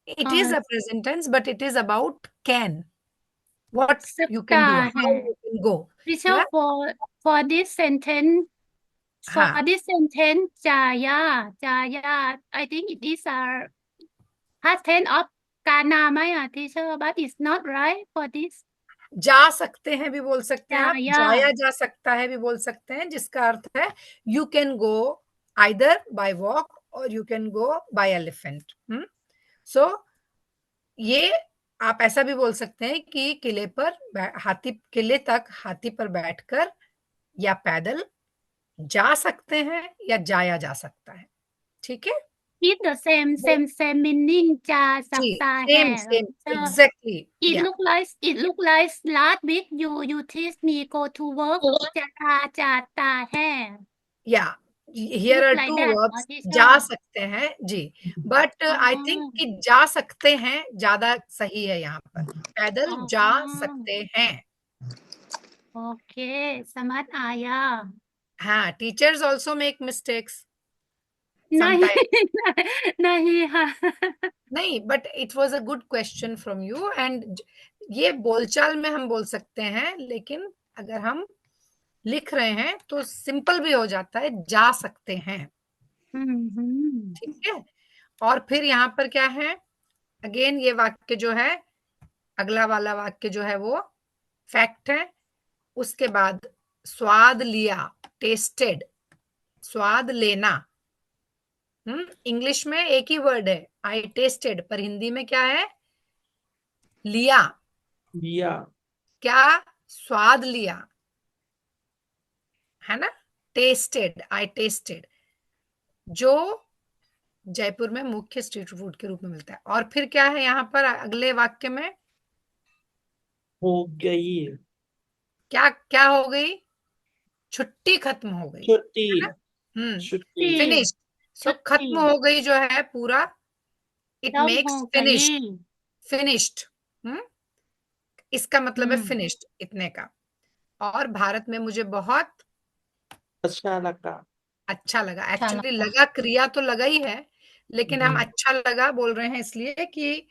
It is a present tense, but it is about can. What you सकता can do, है how you can go. teacher Yeah? for this sentence for हाँ, this sentence jaya I think it is a past tense of गानाไหมอ่ะ teacher but it's not right for this जा सकते हैं भी बोल सकते हैं आप, जाया जाया जा सकता है भी बोल सकते हैं, जिसका अर्थ है you can go either by walk or you can go by elephant. So ये आप ऐसा भी बोल सकते हैं कि किले तक हाथी पर बैठकर या पैदल जा सकते हैं या जाया जा सकता है। ठीक है, it's the same meaning जा जी, सकता सेम है same so exactly. it look like last week you teach me go to work चला जाता है या here look are like to that verbs, teacher जा सकते हैं जी, बट आई थिंक कि जा सकते हैं ज्यादा सही है यहाँ पर। पैदल जा सकते हैं। ओके समझ आया हाँ, टीचर्स ऑल्सो मेक मिस्टेक्स नहीं समटाइम। नहीं हाँ नहीं, but it was a good question from you. And ये बोलचाल में हम बोल सकते हैं, लेकिन अगर हम लिख रहे हैं तो सिंपल भी हो जाता है, जा सकते हैं। ठीक है, और फिर यहाँ पर क्या है, अगेन ये वाक्य जो है, अगला वाला वाक्य जो है वो फैक्ट है। उसके बाद स्वाद लिया, टेस्टेड, स्वाद लेना। इंग्लिश में एक ही वर्ड है आई टेस्टेड, पर हिंदी में क्या है, लिया। लिया क्या, स्वाद लिया, है ना। टेस्टेड, आई टेस्टेड, जो जयपुर में मुख्य स्ट्रीट फूड के रूप में मिलता है। और फिर क्या है यहाँ पर अगले वाक्य में, हो गई क्या क्या हो गई, छुट्टी खत्म हो गई, छुट्टी है ना। छुट्टी फिनिश। सो खत्म हो गई जो है पूरा, इट खत्म मेक्स हो फिनिश्ड। गई फिनिश्ड इसका मतलब है हम्म। फिनिश्ड, इतने का। और भारत में मुझे बहुत अच्छा लगा अच्छा लगा। एक्चुअली लगा क्रिया तो लगा ही है, लेकिन हम अच्छा लगा बोल रहे हैं इसलिए कि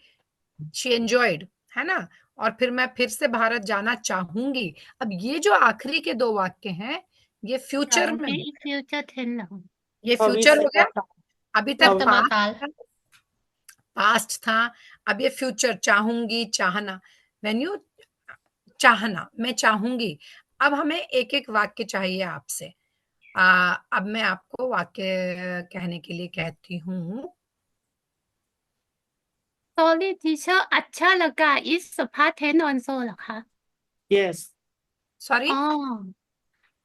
शी एंजॉयड, है ना। और फिर मैं फिर से भारत जाना चाहूंगी। अब ये जो आखिरी के दो वाक्य हैं, ये फ्यूचर में हो गए। फ्यूचर टेंस ये फ्यूचर हो गया, अभी तक वर्तमान काल। पास्ट था, अब ये फ्यूचर, चाहूंगी, चाहना। व्हेन यू चाहना, मैं चाहूंगी। अब हमें एक एक वाक्य चाहिए आपसे। अब मैं आपको वाक्य कहने के लिए कहती हूँ। सॉरी टीचर अच्छा लगा इस पास्ट टेंस ऑल्सोเหรอคะ यस सॉरी,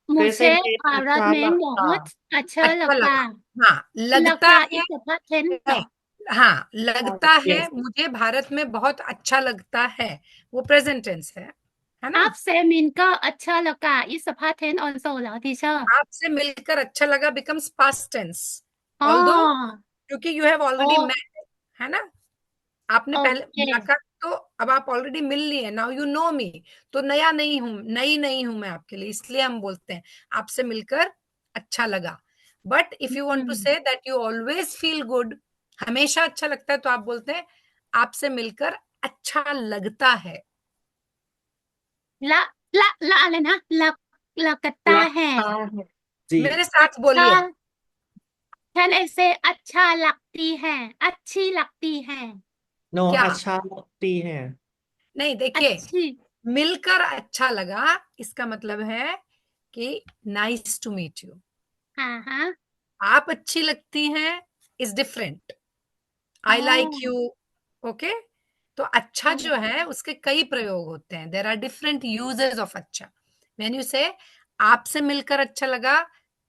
मुझे प्रेजेंट टेंस भारत अच्छा में लगता बहुत अच्छा अच्छा लगा लगा। हाँ, लगता लगा है, इस पास्ट टेंस नहीं, हाँ, लगता है यस मुझे भारत में बहुत अच्छा लगता है, वो प्रेजेंट टेंस है ना। आपसे मिलकर अच्छा लगा इस पास्ट टेंस ऑल्सोเหรอ टीचर आपसे मिलकर अच्छा लगा बिकम्स पास्ट टेंस, ऑल्दो हाँ क्योंकि you have already oh met, है ना। आपने पहले ओके मुलाकात, तो अब आप ऑलरेडी मिल लिए, नाउ यू नो मी। तो नई नहीं हूं मैं आपके लिए, इसलिए हम बोलते हैं आपसे मिलकर अच्छा लगा। But if you want to say that you always feel good, हमेशा अच्छा लगता है, तो आप बोलते हैं आपसे मिलकर अच्छा लगता है। ला ला लाอะไรนะ लगता है लगता है जी मेरे साथ अच्छा बोलिए। can I say अच्छा लगती है अच्छी लगती है नो क्या, अच्छा लगती है नहीं देखिए, अच्छी मिलकर अच्छा लगा इसका मतलब है कि नाइस टू मीट यू। हाँ हाँ आप अच्छी लगती हैं is different, I like you. Okay, तो अच्छा जो है उसके कई प्रयोग होते हैं, there are different uses of अच्छा। व्हेन यू से आपसे मिलकर अच्छा लगा,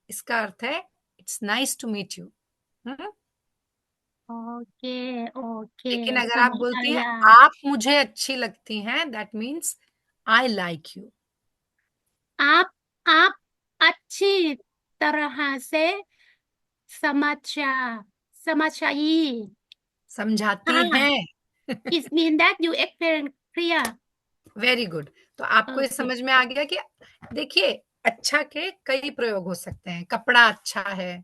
इसका अर्थ है it's nice to meet you. Okay okay लेकिन अगर आप समझ बोलती हैं आया आप मुझे अच्छी लगती हैं, that means I like you. आप अच्छी तरह से समझा समझाई समझाती हाँ हैं। it means that you explain clear very good. तो आपको ये ओके समझ में आ गया कि देखिए, अच्छा के कई प्रयोग हो सकते हैं। कपड़ा अच्छा है,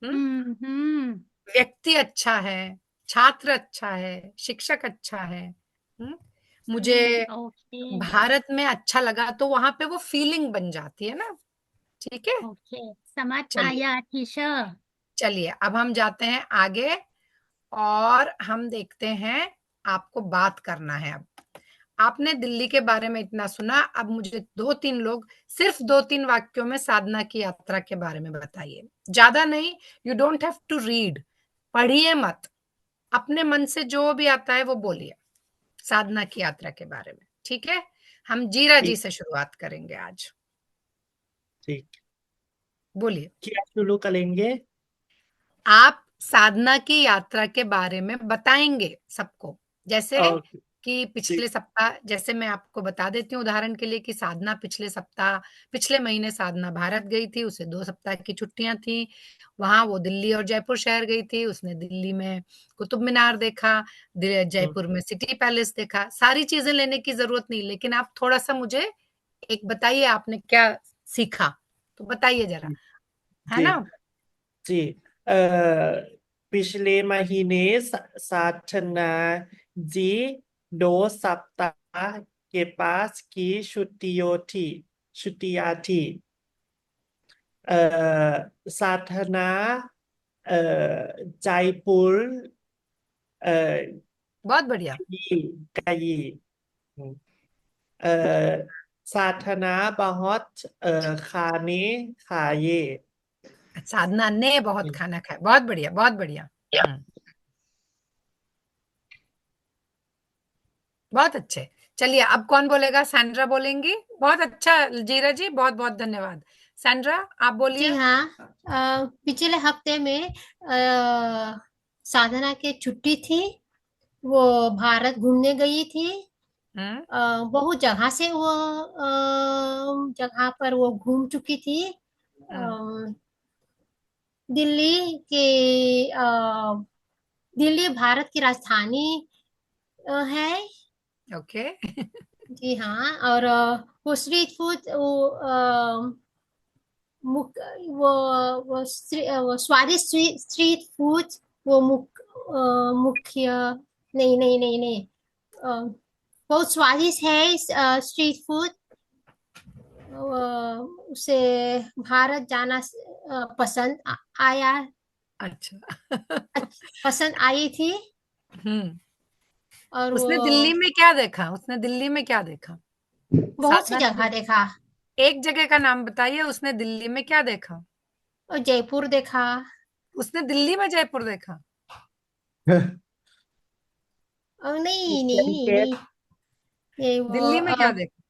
हम्म व्यक्ति अच्छा है, छात्र अच्छा है, शिक्षक अच्छा है। मुझे ओके भारत में अच्छा लगा, तो वहां पे वो फीलिंग बन जाती है ना। ठीक है, ओके समझ चलिए आया टीचर चलिए, अब हम जाते हैं आगे और हम देखते हैं। आपको बात करना है अब। आपने दिल्ली के बारे में इतना सुना, अब मुझे दो तीन लोग सिर्फ दो तीन वाक्यों में साधना की यात्रा के बारे में बताइए। ज्यादा नहीं, you don't have to read, पढ़िए मत, अपने मन से जो भी आता है वो बोलिए साधना की यात्रा के बारे में। ठीक है, हम जीरा जी ठीक से शुरुआत करेंगे आज। ठीक बोलिए, क्या शुरू करेंगे? आप साधना की यात्रा के बारे में बताएंगे सबको। जैसे ओके कि ठीक पिछले सप्ताह, जैसे मैं आपको बता देती हूँ उदाहरण के लिए कि साधना पिछले महीने साधना भारत गई थी, उसे 2 सप्ताह की छुट्टियां थी। वहां वो दिल्ली और जयपुर शहर गई थी, उसने दिल्ली में कुतुब मीनार देखा, जयपुर में सिटी पैलेस देखा। सारी चीजें लेने की जरूरत नहीं, लेकिन आप थोड़ा सा मुझे एक बताइए आपने क्या सीखा, तो बताइए जरा, है जी ना। जी अ, पिछले महीने साधना जी 2 सप्ताह के पास की छुट्टियां थी। साधना जयपुर अ, बहुत बढ़िया। गई। अ, साधना बहुत खाने खाए। साधना ने बहुत खाना खाया, बहुत बढ़िया बहुत बढ़िया। बहुत अच्छे। चलिए, अब कौन बोलेगा? सैंड्रा बोलेंगी। बहुत अच्छा जीरा जी, बहुत बहुत धन्यवाद। सैंड्रा, आप जी बोलिए। हाँ पिछले हफ्ते में साधना की छुट्टी थी। वो भारत घूमने गई थी। हम्म बहुत जगह से वो जगह पर वो घूम चुकी थी। हम्म दिल्ली के दिल्ली भारत की राजधानी है। ओके। जी हाँ और वो स्ट्रीट फूड मुक, वो स्वादिष्ट स्ट्रीट फूड वो मुख्य नहीं नहीं नहीं नहीं बहुत स्वादिष्ट है स्ट्रीट फूड। उसे भारत जाना पसंद आया अच्छा। पसंद आई थी। हम्म और वो उसने दिल्ली में क्या देखा? उसने दिल्ली में क्या देखा? बहुत सी साधना जगह ने देखा। एक जगह का नाम बताइए, उसने दिल्ली में क्या देखा? और जयपुर देखा। उसने दिल्ली में जयपुर देखा? और नहीं नहीं नहीं क्रिकेट नहीं ये वो दिल्ली में क्या देखा?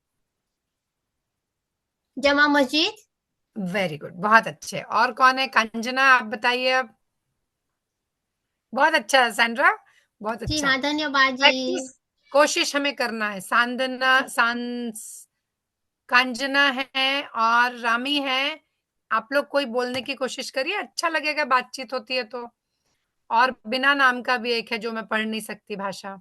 जमा मस्जिद। वेरी गुड, बहुत अच्छे। और कौन है? कंचना, आप बताइए अब। बहुत अच्छा है सैंड्रा, बहुत जी अच्छा। हाँ धन्यवाद जी। प्रैक्टिस, कोशिश हमें करना है। कांजना है और रामी है। आप लोग कोई बोलने की कोशिश करिए, अच्छा लगेगा, बातचीत होती है तो। और बिना नाम का भी एक है जो मैं पढ़ नहीं सकती भाषा,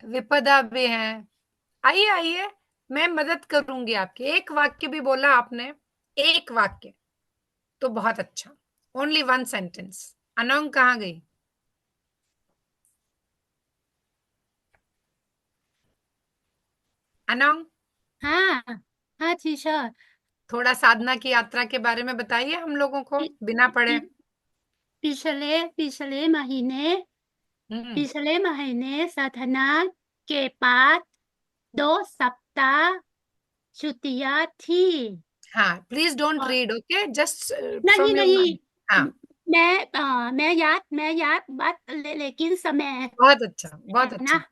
विपदा भी है। आइए आइए, मैं मदद करूंगी आपकी। एक वाक्य भी बोला आपने, एक वाक्य तो बहुत अच्छा। Only one sentence. अनंग कहाँ गई? अनंग, हाँ हाँ टीचर थोड़ा साधना की यात्रा के बारे में बताइए हम लोगों को, पि- बिना पढ़े। पि- पिछले पिछले महीने हम्म पिछले महीने साधना के बाद 2 सप्ताह छुट्टियां थी हाँ, प्लीज डोंट और रीड, ओके, जस्ट नहीं फ्रॉम योर नहीं माइंड। हाँ, मैं याद बात लेकिन समय बहुत अच्छा बहुत है अच्छा। ना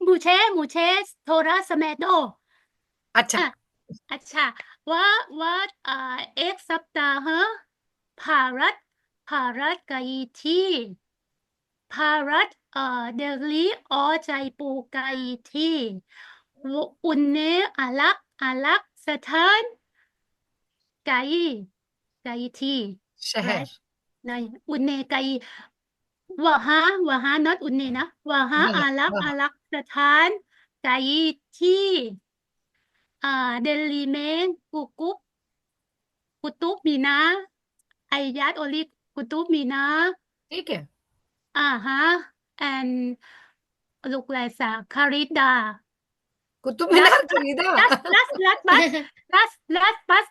मुझे मुझे थोड़ा समय दो अच्छा। अ, अच्छा वह 1 सप्ताह भारत भारत गई थी भारत दिल्ली और जयपुर गई थी वो उन्हें अलग अलग स्थान गई थी, शहर। right? नहीं, उन्हें कई, वहाँ नॉट उन्हें ना, वहाँ हाँ, अलग हाँ, अलग स्थान गई थी। दिल्ली में Qutub Minar, I just only Qutub Minar, ठीक है। and look like खरीदा। कुतुब Last मीनार खरीदा। last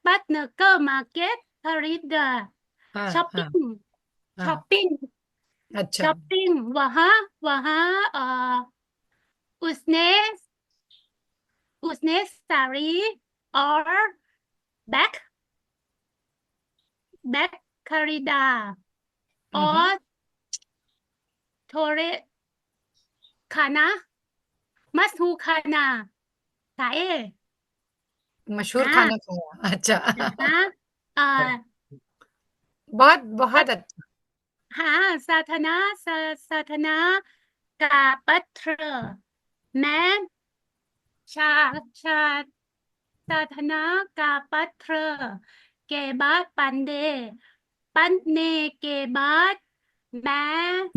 but नगर मार्केट खरीदा। हाँ, हाँ, शॉपिंग हाँ, शॉपिंग अच्छा। शॉपिंग वहाँ उसने साड़ी और बैग खरीदा और थोड़े खाना मशहूर खाना खाए। मशहूर हाँ खाना खाया, अच्छा। हाँ बहुत बहुत अच्छा। हाँ साधना का पत्र मैं साधना का पत्र के बाद पढ़ने के बाद मैं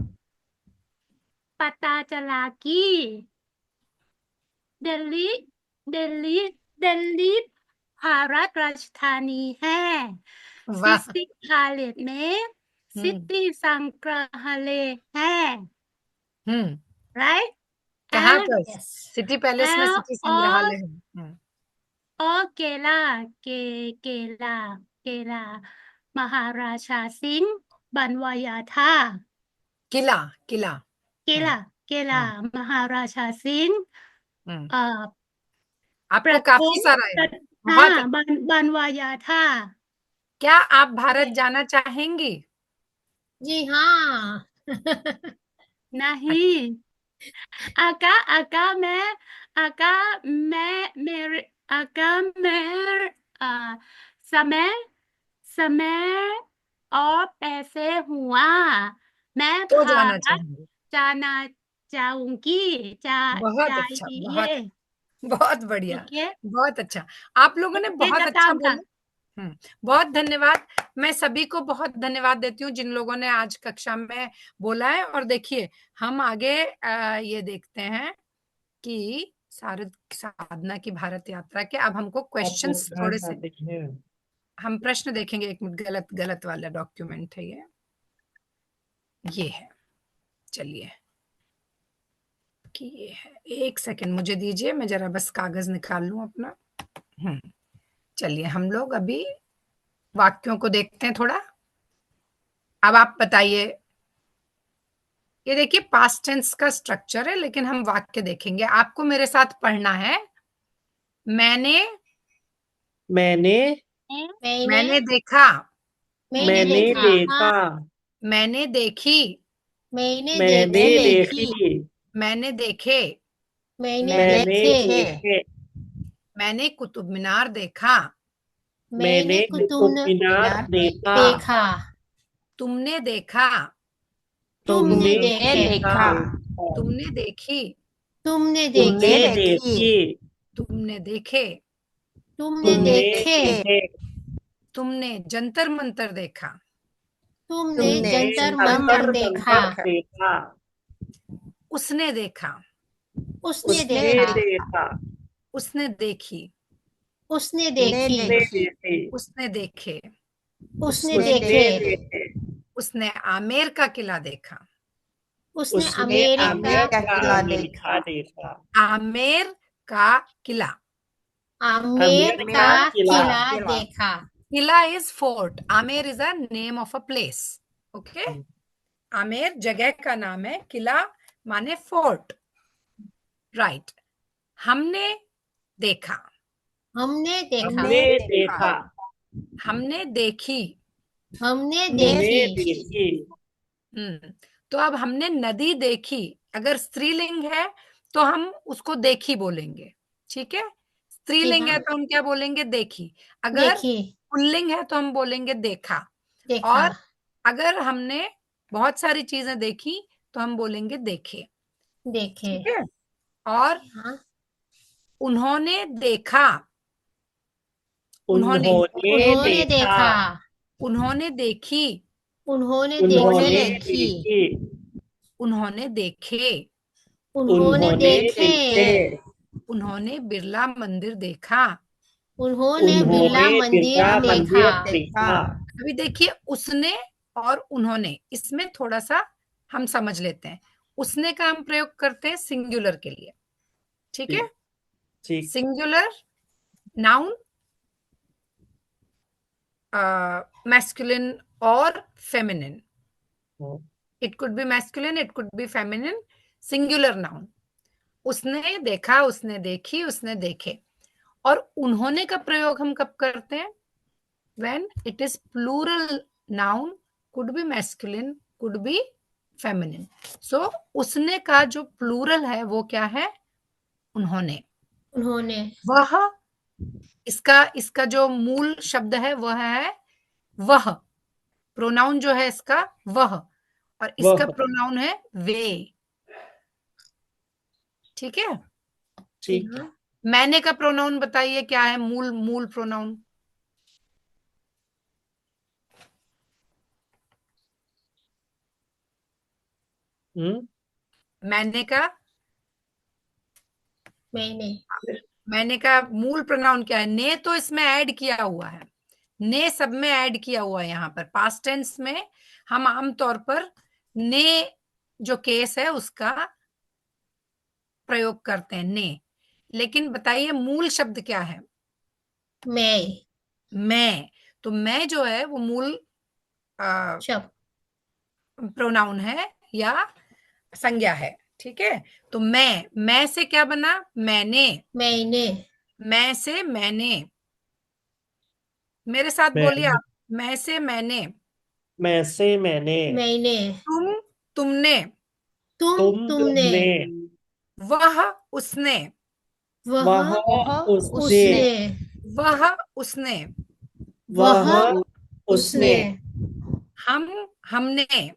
पता चला कि दिल्ली भारत राजधानी है। वाह। सिटी भारत में सिटी संग्रहालय है, राइट? कहाँ And पर? सिटी पैलेस में सिटी संग्रहालय है। और केला महाराजा सिंह बनवाया था। किला। केला महाराजा सिंह आपको काफी सारा है। बहुत हाँ बनवाया था। क्या आप भारत जाना चाहेंगी? जी हाँ। नहीं, समय और पैसे हुआ मैं तो जाना भारत चाहेंगे। जाना चाहूंगी बहुत अच्छा, चाहिए। बहुत बढ़िया, ठीक है, बहुत अच्छा। आप लोगों ने बहुत अच्छा बोला। बहुत धन्यवाद। मैं सभी को बहुत धन्यवाद देती हूँ जिन लोगों ने आज कक्षा में बोला है। और देखिए हम आगे ये देखते हैं कि साधना की भारत यात्रा के अब हमको क्वेश्चंस थोड़े से हम प्रश्न देखेंगे। एक मिनट, गलत वाला डॉक्यूमेंट है ये है। चलिए कि ये है, एक सेकंड मुझे दीजिए, मैं जरा बस कागज निकाल लूं अपना। चलिए हम लोग अभी वाक्यों को देखते हैं थोड़ा। अब आप बताइए, ये देखिए पास्ट टेंस का स्ट्रक्चर है लेकिन हम वाक्य देखेंगे। आपको मेरे साथ पढ़ना है। मैंने देखा, मैंने देखा, मैंने देखी, मैंने देखी, मैंने देखे, मैंने देखे, मैंने कुतुब मीनार देखा, मैंने कुतुब मीनार देखा, तुमने देखा, तुमने देखा, तुमने देखी, तुमने देखी, तुमने देखे, तुमने देखे, तुमने जंतर मंतर देखा, तुमने जंतर मंतर देखा, उसने देखा, उसने देखा, उसने देखी, उसने देखी, उसने देखे, उसने देखे, उसने आमेर का किला देखा, उसने अमेरिका देखा, आमेर का किला। आमेर का किला देखा। किला is fort, Amer is a name of a place. Okay, Amer जगह का नाम है, किला माने फोर्ट, राइट। हमने देखा, हमने देखा, हमने देखी, हमने देखी, तो अब हमने नदी देखी, अगर स्त्रीलिंग है तो हम उसको देखी बोलेंगे, ठीक है। स्त्रीलिंग है तो हम क्या बोलेंगे? देखी। अगर पुल्लिंग है तो हम बोलेंगे देखा। और अगर हमने बहुत सारी चीजें देखी तो हम बोलेंगे देखे, ठीक है। और उन्होंने देखा, उन्होंने उन्होंने देखा, उन्होंने देखी, उन्होंने उन्होंने देखी, देखी, उन्होंने देखे, उन्होंने देखे, उन्होंने बिरला मंदिर देखा। उन्होंने बिरला उन्होंने मंदिर बिरला देखा। मंदिर देखा। अभी देखिए, उसने और उन्होंने, इसमें थोड़ा सा हम समझ लेते हैं। उसने का हम प्रयोग करते हैं सिंगुलर के लिए, ठीक है। ठीक। सिंगुलर नाउन, मैस्कुलिन और feminine, it could be masculine, it could be feminine, singular noun. उसने देखा, उसने देखी, उसने देखे। और उन्होंने का प्रयोग हम कब करते हैं? when it is plural noun, could be masculine, could be feminine. so उसने का जो प्लूरल है वो क्या है? उन्होंने। उन्होंने, वह, इसका जो मूल शब्द है वह है वह। प्रोनाउन जो है इसका वह, और इसका वह। प्रोनाउन है वे, ठीक है। ठीक। मैंने का प्रोनाउन बताइए क्या है? मूल प्रोनाउन। मैंने का मैंने का मूल प्रोनाउन क्या है? ने तो इसमें ऐड किया हुआ है, ने सब में ऐड किया हुआ है। यहाँ पर पास्ट टेंस में हम आमतौर पर ने जो केस है उसका प्रयोग करते हैं, ने। लेकिन बताइए मूल शब्द क्या है? मैं। तो मैं जो है वो मूल प्रोनाउन है या संज्ञा है, ठीक है। तो मैं से क्या बना? मैंने। मैं से मैंने। मेरे साथ बोलिए आप, मैं से मैंने। मैं से मैंने। तुमने। तुमने, वह उसने। वह उसने। वह उसने। वह उसने। हमने।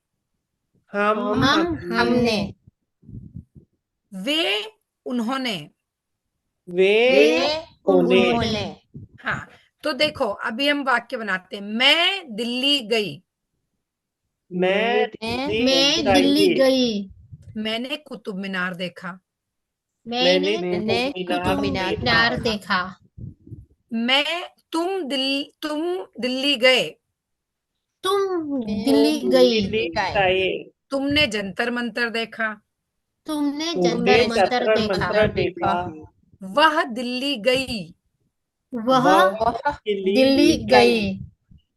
हमने, वे उन्होंने। वे उन्होंने। हाँ, तो देखो अभी हम वाक्य बनाते हैं। मैं दिल्ली गई। मैं दिल्ली गई। मैंने कुतुब मीनार देखा। मैंने कुतुब मीनार देखा। तुम दिल्ली गए। तुम दिल्ली गई। गए। तुमने जंतर मंतर देखा। तुमने तुमने जंतर मंतर जंतर देखा। मंतर देखा। वह दिल्ली गई। वह दिल्ली गई।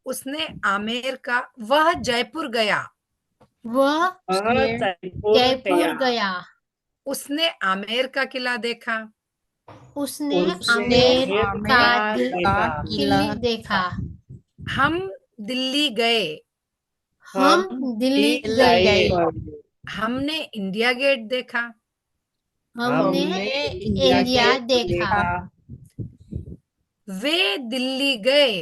उसने आमेर का। वह जयपुर गया। वह जयपुर गया। उसने आमेर का किला देखा। उसने आमेर का किला देखा। हम दिल्ली गए। हम दिल्ली गए। हमने इंडिया गेट देखा। हमने इंडिया देखा। वे दिल्ली गए।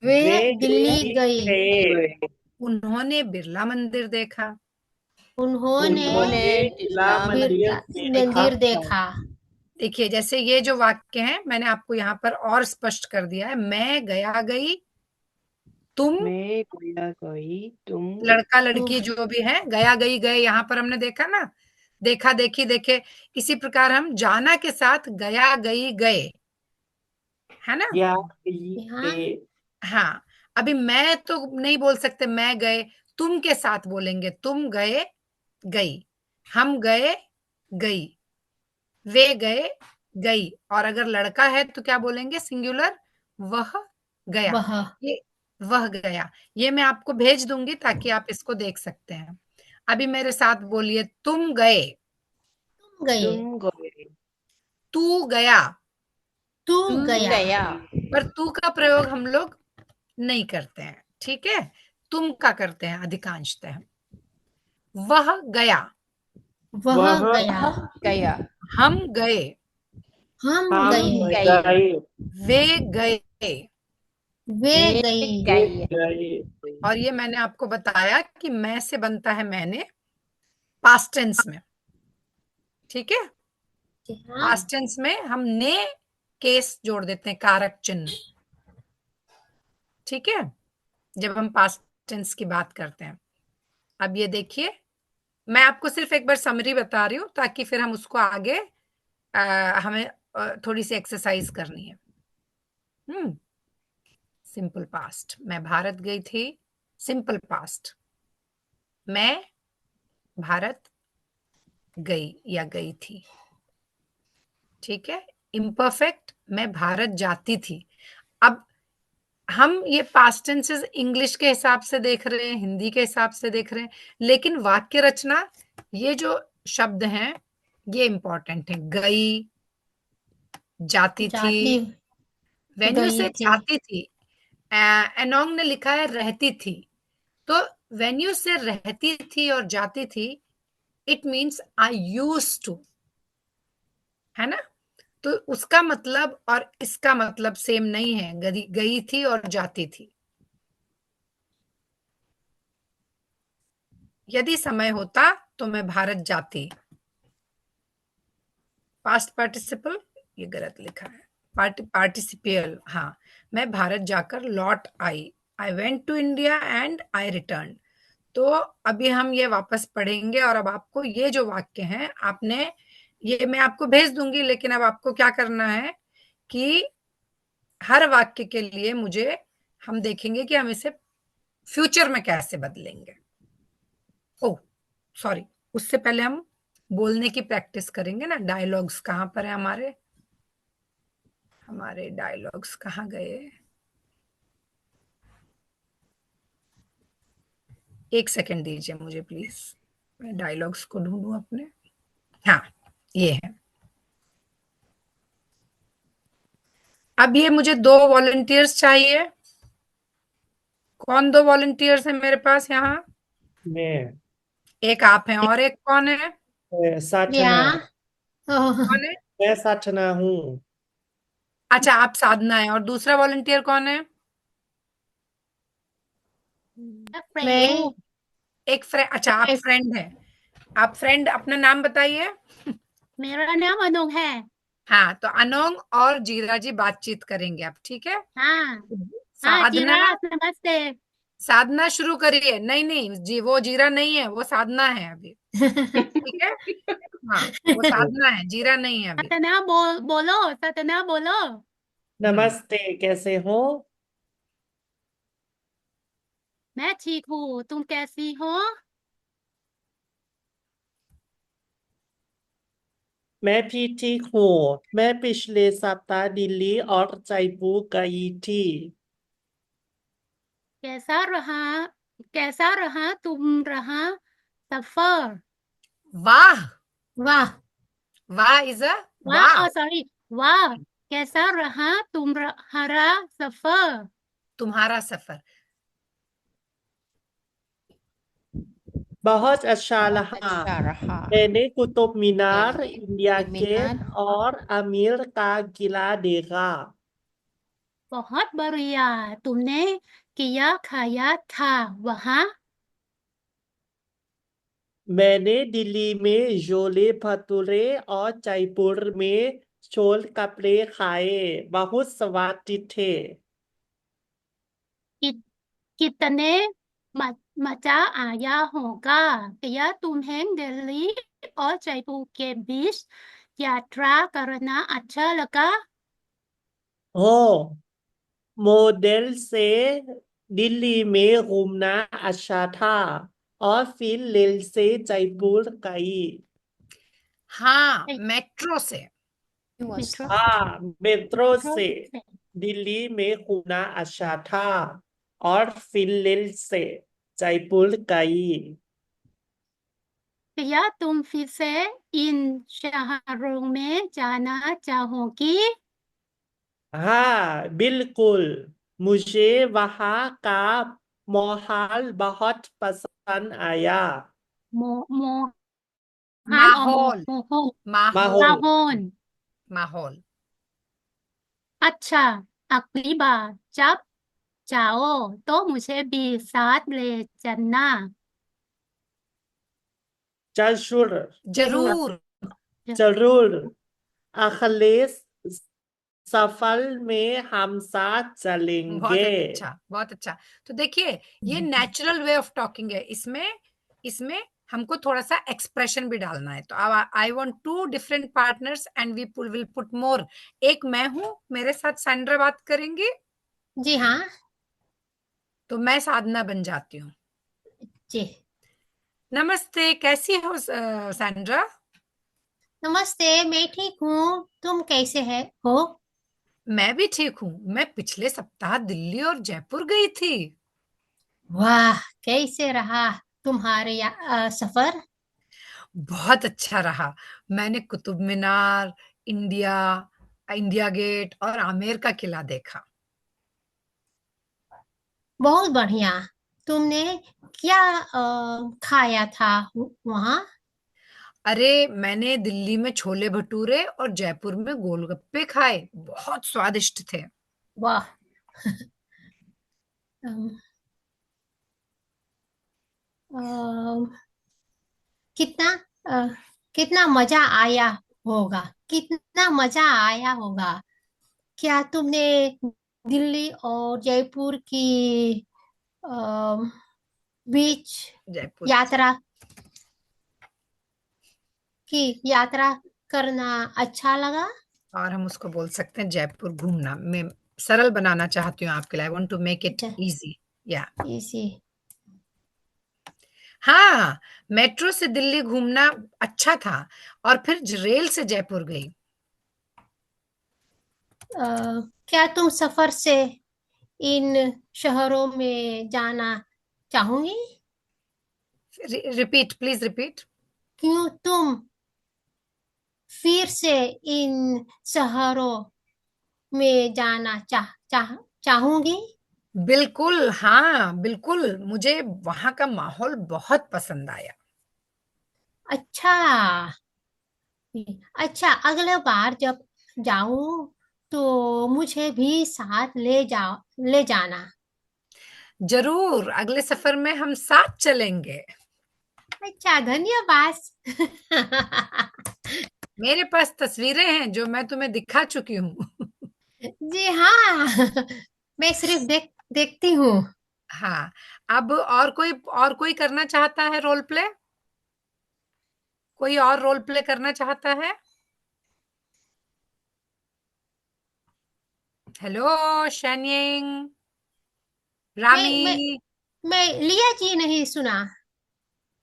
वे दिल्ली गई। उन्होंने बिरला मंदिर देखा। उन्होंने मंदिर देखा। देखिए, जैसे ये जो वाक्य हैं मैंने आपको यहाँ पर और स्पष्ट कर दिया है। मैं गया गई, तुम लड़का लड़की जो भी है, गया गई गए, यहाँ पर हमने देखा ना, देखा देखी देखे। इसी प्रकार हम जाना के साथ गया गई गए, है ना। हाँ, अभी मैं तो नहीं बोल सकते मैं गए, तुम के साथ बोलेंगे। तुम गए गई, हम गए गई, वे गए गई। और अगर लड़का है तो क्या बोलेंगे? सिंगुलर, वह गया। वह गया। ये मैं आपको भेज दूंगी ताकि आप इसको देख सकते हैं। अभी मेरे साथ बोलिए, तुम गए। तू गया। पर तू का प्रयोग हम लोग नहीं करते हैं, ठीक है। तुम का करते हैं अधिकांशतः। वह गया। हम गए। वे गए। और ये मैंने आपको बताया कि मैं से बनता है मैंने, पास्ट टेंस में, ठीक है। हाँ पास्ट टेंस में हम ने केस जोड़ देते हैं, कारक चिन्ह। ठीक है, जब हम पास्ट टेंस की बात करते हैं। अब ये देखिए, मैं आपको सिर्फ एक बार समरी बता रही हूँ ताकि फिर हम उसको आगे हमें थोड़ी सी एक्सरसाइज करनी है। सिंपल पास्ट, मैं भारत गई थी। सिंपल पास्ट, मैं भारत गई या गई थी। ठीक है। इम्परफेक्ट, मैं भारत जाती थी। अब हम ये पास्ट टेंसेस इंग्लिश के हिसाब से देख रहे हैं, हिंदी के हिसाब से देख रहे हैं, लेकिन वाक्य रचना, ये जो शब्द हैं ये इंपॉर्टेंट है। गई, जाती थी। जाती वेन्यू गई से थी। जाती थी। एनोंग ने लिखा है रहती थी, तो वेन्यू से रहती थी और जाती थी, it means I use to, है ना। तो उसका मतलब और इसका मतलब सेम नहीं है, गई थी और जाती थी। यदि समय होता तो मैं भारत जाती। पास्ट पार्टिसिपल ये गलत लिखा है, पार्टिसिपियल। हाँ, मैं भारत जाकर लौट आई। I went to India and I return. तो अभी हम ये वापस पढ़ेंगे और अब आपको ये जो वाक्य हैं, आपने ये मैं आपको भेज दूंगी, लेकिन अब आपको क्या करना है कि हर वाक्य के लिए मुझे, हम देखेंगे कि हम इसे फ्यूचर में कैसे बदलेंगे। ओ सॉरी, उससे पहले हम बोलने की प्रैक्टिस करेंगे ना। डायलॉग्स कहाँ पर है हमारे? हमारे डायलॉग्स कहाँ गए? एक सेकंड दीजिए मुझे प्लीज, मैं डायलॉग्स को ढूंढूं अपने। हाँ, ये है। अब ये मुझे 2 वॉलंटियर्स चाहिए। कौन 2 वॉलंटियर्स है मेरे पास यहाँ? मैं एक आप हैं और एक कौन है? साधना। या ओह, कौन है? मैं साधना हूँ। अच्छा, आप साधना है, और दूसरा वॉलंटियर कौन है? मैं फ्रेंड एक फ्रेंड। अच्छा, आप फ्रेंड हैं। आप फ्रेंड, अपना नाम बताइए। मेरा नाम अनोंग है। हाँ, तो अनोंग और जीरा जी बातचीत करेंगे अब, ठीक है। हाँ हाँ साधना, चिराग नमस्ते। साधना शुरू करिए। नहीं नहीं जी, वो जीरा नहीं है, वो साधना है अभी। ठीक है। हाँ, वो साधना है, जीरा नहीं है अभी। सतना बोलो सतना बोलो। नमस्ते, कैसे हो? मैं ठीक हूँ, तुम कैसी हो? मैं भी ठीक हूँ। मैं पिछले सप्ताह दिल्ली और जयपुर गई थी। कैसा रहा कैसा रहा तुम रहा सफर? वाह। वाह वाह इज अ वाह वाह। सॉरी वाह, कैसा रहा तुम्हारा सफर? तुम्हारा सफर। बहुत अच्छा बहुत रहा। अच्छा रहा। मैंने कुतुब मीनार, मैंने इंडिया कुतुब गेट मीनार और आमिर का किला देखा। बहुत बढ़िया, तुमने क्या खाया था वहाँ? मैंने दिल्ली में छोले भटूरे और जयपुर में छोले कपड़े खाए। बहुत स्वादिष्ट थे। कि, कितने मजा आया होगा। क्या तुम्हें दिल्ली और जयपुर के बीच यात्रा करना अच्छा लगा? हो, मॉडल से दिल्ली में घूमना अच्छा था और फिर रेल से जयपुर गई। हाँ, Hey, मेट्रो से। metro हाँ, मेट्रो metro से से। दिल्ली में घूमना अच्छा था और फिर रेल से जयपुर गई। क्या तुम फिर से इन शहरों में जाना चाहोगी? हाँ, बिल्कुल। मुझे वहाँ का माहौल बहुत पसंद आया। मोहन और माहौल। मोहन माहौल। माहौल। राहोन। माहौल। अच्छा, अगली बार जब जाओ तो मुझे भी साथ ले चलना। जरूर, जरूर जरूर। जरूर। अगले सफर में हम साथ बहुत चलेंगे। अच्छा, बहुत अच्छा। तो देखिए ये नेचुरल वे ऑफ टॉकिंग है। इसमें हमको थोड़ा सा एक्सप्रेशन भी डालना है। तो I want 2 different partners and we will put more. एक मैं हूं, मेरे साथ सैंड्रा बात करेंगी, जी हाँ तो मैं साधना बन जाती हूँ। जी। नमस्ते, कैसी हो सैंड्रा? नमस्ते, मैं ठीक हूँ। तुम कैसे हो? मैं भी ठीक हूँ। मैं पिछले सप्ताह दिल्ली और जयपुर गई थी। वाह, कैसे रहा तुम्हारे सफर? बहुत अच्छा रहा। मैंने Qutub Minar, India India gate और आमेर का किला देखा। बहुत बढ़िया। तुमने क्या खाया था वहाँ? अरे मैंने दिल्ली में छोले भटूरे और जयपुर में गोलगप्पे खाए, बहुत स्वादिष्ट थे। वाह। अम, अम, कितना अ, कितना मजा आया होगा। कितना मजा आया होगा। क्या तुमने दिल्ली और जयपुर की अम, बीच जयपुर यात्रा यात्रा करना अच्छा लगा? और हम उसको बोल सकते हैं जयपुर घूमना। मैं सरल बनाना चाहती हूँ आपके लिए। I want to make it अच्छा, इजी। या इसी हाँ, मेट्रो से दिल्ली घूमना अच्छा था और फिर रेल से जयपुर गई। अ, क्या तुम सफर से इन शहरों में जाना चाहोगी? Repeat, please repeat. क्यों तुम फिर से इन शहरों में जाना चाहूंगी? बिल्कुल, हाँ बिल्कुल, मुझे वहां का माहौल बहुत पसंद आया। अच्छा। अच्छा, अगले बार जब जाऊं तो मुझे भी साथ ले जाना। जरूर, अगले सफर में हम साथ चलेंगे। अच्छा, धन्यवाद। मेरे पास तस्वीरें हैं जो मैं तुम्हें दिखा चुकी हूँ। जी हाँ। मैं सिर्फ देखती हूँ। हाँ, अब और कोई करना चाहता है रोल प्ले? कोई और रोल प्ले करना चाहता है? हेलो शनिंग, मैं रामी, मैं मैं लिया जी नहीं सुना।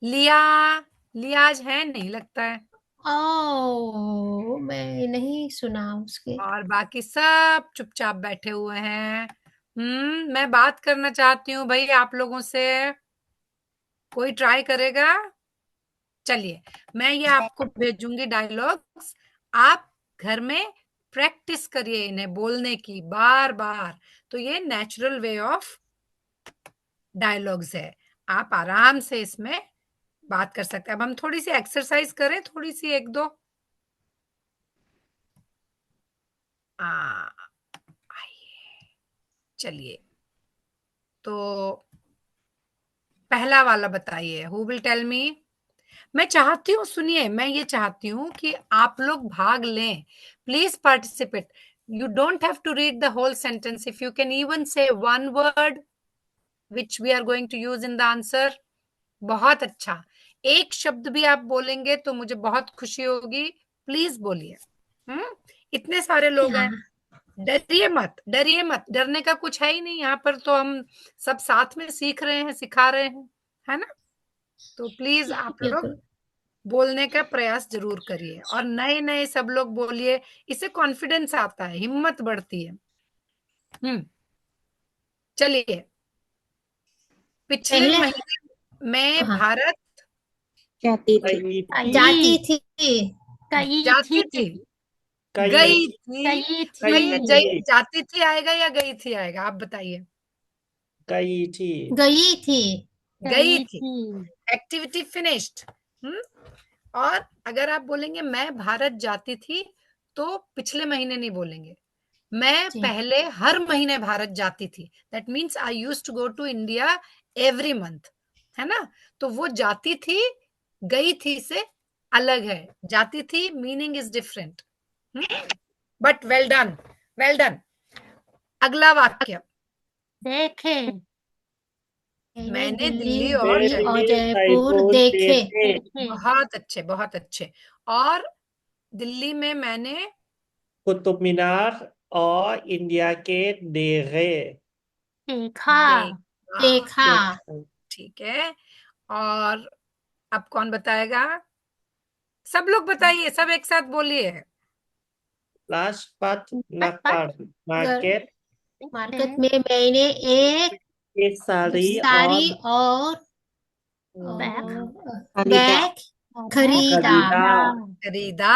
लिया। लिया आज है नहीं लगता है। ओ, मैं नहीं सुना उसके। और बाकी सब चुपचाप बैठे हुए हैं। मैं बात करना चाहती हूँ भाई आप लोगों से। कोई ट्राई करेगा? चलिए, मैं ये आपको भेजूंगी डायलॉग्स। आप घर में प्रैक्टिस करिए इन्हें बोलने की बार बार। तो ये नेचुरल वे ऑफ डायलॉग्स है। आप आराम से इसमें बात कर सकते हैं। अब हम थोड़ी सी एक्सरसाइज करें, थोड़ी सी एक दो। आइए, चलिए। तो पहला वाला बताइए, हु विल टेल मी? मैं चाहती हूँ, सुनिए, मैं ये चाहती हूँ कि आप लोग भाग लें। Please participate. You don't have to read the whole sentence. If you can even say one word which we are going to use in the answer, बहुत अच्छा। एक शब्द भी आप बोलेंगे तो मुझे बहुत खुशी होगी। प्लीज बोलिए। इतने सारे जी लोग हाँ। हैं। डरिए मत, डरिए मत। डरने का कुछ है ही नहीं यहाँ पर। तो हम सब साथ में सीख रहे हैं, सिखा रहे हैं, है ना? तो प्लीज आप लोग बिल्कुल। बोलने का प्रयास जरूर करिए और नए नए सब लोग बोलिए। इससे कॉन्फिडेंस आता है, हिम्मत बढ़ती है। हम्म चलिए। पिछले पहले महीने में हाँ, भारत गई थी। जाती थी। गई जाती थी थी, गई गई थी। गई गई भैया थी थी। जाती थी आएगा या गई थी आएगा? आप बताइए। गई थी। गई थी। गई गई थी। थी एक्टिविटी फिनिश्ड। हम्म और अगर आप बोलेंगे मैं भारत जाती थी, तो पिछले महीने नहीं बोलेंगे। मैं जी पहले हर महीने भारत जाती थी। That means I used to go to India every month, है ना? तो वो जाती थी, गई थी से अलग है। जाती थी meaning is different. But well done, well done. अगला वाक्य, देखे मैंने दिल्ली मैं और दिल्ली और दिल्ली जयपुर जयपुर देखे। देखे। देखे बहुत अच्छे, बहुत अच्छे। और दिल्ली में मैंने कुतुब मीनार और इंडिया गेट देखे। देखा देखा। देखा। ठीक है। और अब कौन बताएगा? सब लोग बताइए, सब एक साथ बोलिए। लाजपत नगर गर- मार्केट मार्केट में मैंने एक की साड़ी साड़ी और और बैग बैग खरीदा। खरीदा। खरीदा।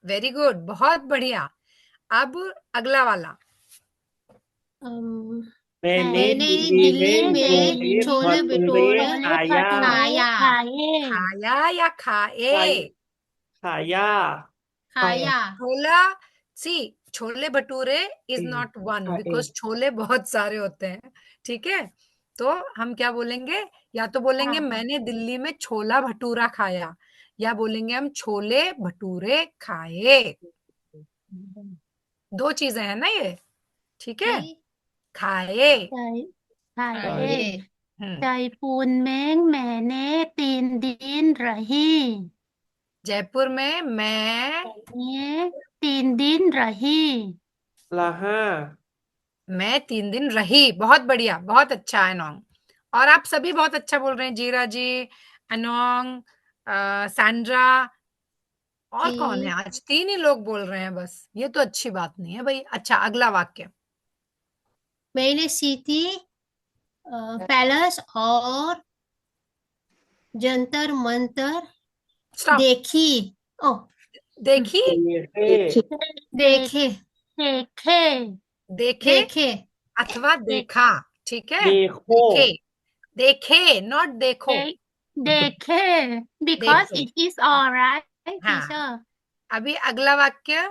वेरी गुड, बहुत बढ़िया। अब अगला वाला, अम, मैंने मैंने दिल्ली दिल्ली में में छोले भटूरे खाया। खाया। खाया या खाए? खाया। खाया। Chola, see, chole bhature is not one, खाए। बिकॉज छोले बहुत सारे होते हैं। ठीक है, तो हम क्या बोलेंगे? या तो बोलेंगे मैंने दिल्ली में छोला भटूरा खाया, या बोलेंगे हम छोले भटूरे खाए। दो चीजें हैं ना ये। ठीक है, खाए। खाए खाए। हम्म, जयपुर में मैंने 3 दिन रही। जयपुर में मैं ये 3 दिन रही। लहा। 3 दिन रही। बहुत बढ़िया, बहुत अच्छा अनोंग। और आप सभी बहुत अच्छा बोल रहे हैं, जीरा जी, अनोंग, सैंड्रा। और कौन है? जी। आज 3 ही लोग बोल रहे हैं बस, ये तो अच्छी बात नहीं है भाई। अच्छा, अगला वाक्य, मैंने सिटी पैलेस और जंतर मंतर स्टॉप। देखी। ओ देखी, देखे। देखे। देखे देखे देखे। अथवा देखा। ठीक है, देखो। देखे, देखे, नॉट देखो। देखे because देखे, it is all right हाँ। teacher। अभी अगला वाक्य,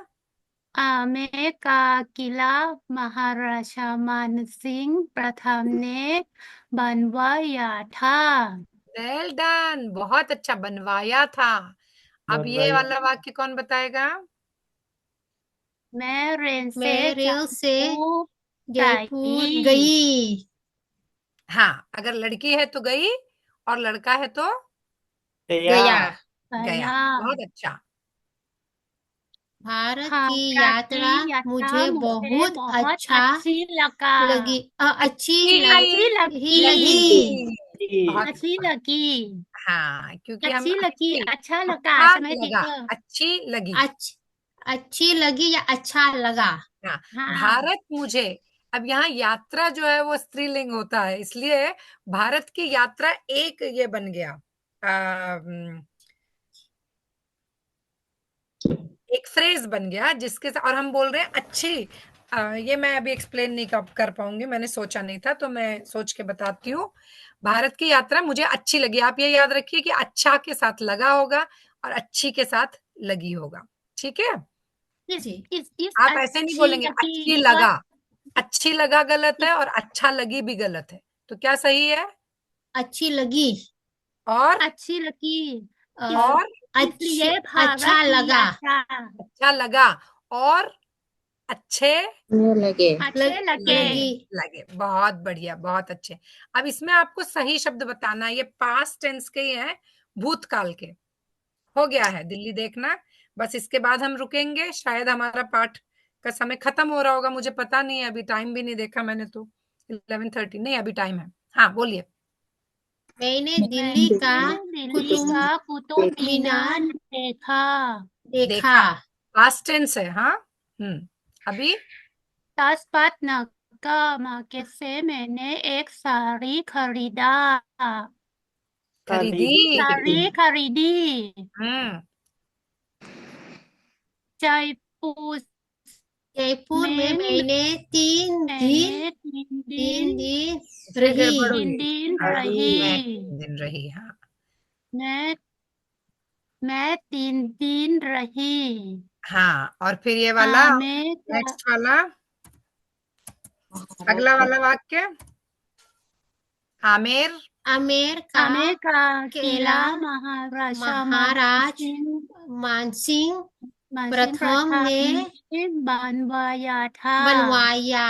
आमेर का किला महाराजा मानसिंह प्रथम ने बनवाया था। वेल डन, बहुत अच्छा, बनवाया था। अब ये बनवाया। वाला वाक्य कौन बताएगा? मैं रेल से मैं रेल से जयपुर जयपुर गई। गई। हाँ, अगर लड़की है तो गई, और लड़का है तो गया। गया। गया। गया। बहुत अच्छा। भारत की भारत यात्रा की यात्रा मुझे मुझे बहुत बहुत अच्छा अच्छी लगा। लगी। अच्छी अच्छी लगी। बहुत अच्छी अच्छा। लगी। हाँ, क्योंकि हम अच्छी लगी, अच्छा लगा अच्छा समय लगा, टीचर। अच्छी लगी। अच्छी लगी या अच्छा लगा। हाँ, हाँ भारत मुझे। अब यहाँ यात्रा जो है वो स्त्रीलिंग होता है, इसलिए भारत की यात्रा एक ये बन गया, एक फ्रेज बन गया जिसके साथ, और हम बोल रहे हैं अच्छी। ये मैं अभी एक्सप्लेन नहीं कर पाऊंगी, मैंने सोचा नहीं था, तो मैं सोच के बताती हूँ। भारत की यात्रा मुझे अच्छी लगी। आप ये याद रखिए कि अच्छा के साथ लगा होगा और अच्छी के साथ लगी होगा। ठीक है, इस जी। इस आप ऐसे नहीं अच्छी बोलेंगे लगी अच्छी because लगा। अच्छी लगा गलत है, और अच्छा लगी भी गलत है। तो क्या सही है? अच्छी लगी। और अच्छी लगी और इसलिए अच्छा भारत की लगा। यात्रा अच्छा लगा, और अच्छे अच्छे लगे। लगी। लगे। बहुत बढ़िया, बहुत अच्छे। अब इसमें आपको सही शब्द बताना है, ये पास्ट टेंस के ही हैं, भूतकाल के। हो गया है दिल्ली देखना। बस इसके बाद हम रुकेंगे, शायद हमारा पाठ का समय खत्म हो रहा होगा, मुझे पता नहीं है, अभी टाइम भी नहीं देखा मैंने तो। 11:30 नहीं, अभी टाइम है। हाँ, बोलिए। मैंने दिल्ली का दिल्ली कुतुब का कुतुब मीनार मीनार देखा। देखा। देखा, पास्ट टेंस है। हाँ, अभी लाजपत नगर मार्केट से मैंने एक साड़ी खरीदा। खरीदी। साड़ी खरीदी। हम्म जयपुर जयपुर में में मैंने 3 दिन मैंने 3 दिन इसमें रही। गड़बड़ हुई। 3 दिन हाँ, मैं रही। 3 दिन रही। हाँ, मैं मैं 3 दिन रही। हाँ, और फिर ये वाला, आमेर का नेक्स्ट वाला, अगला वाला वाक्य, आमेर आमेर का आमेर का किला किला महाराजा महाराज मानसिंह मानसिंह मशीन प्रथम ने मशीन बनवाया था बनवाया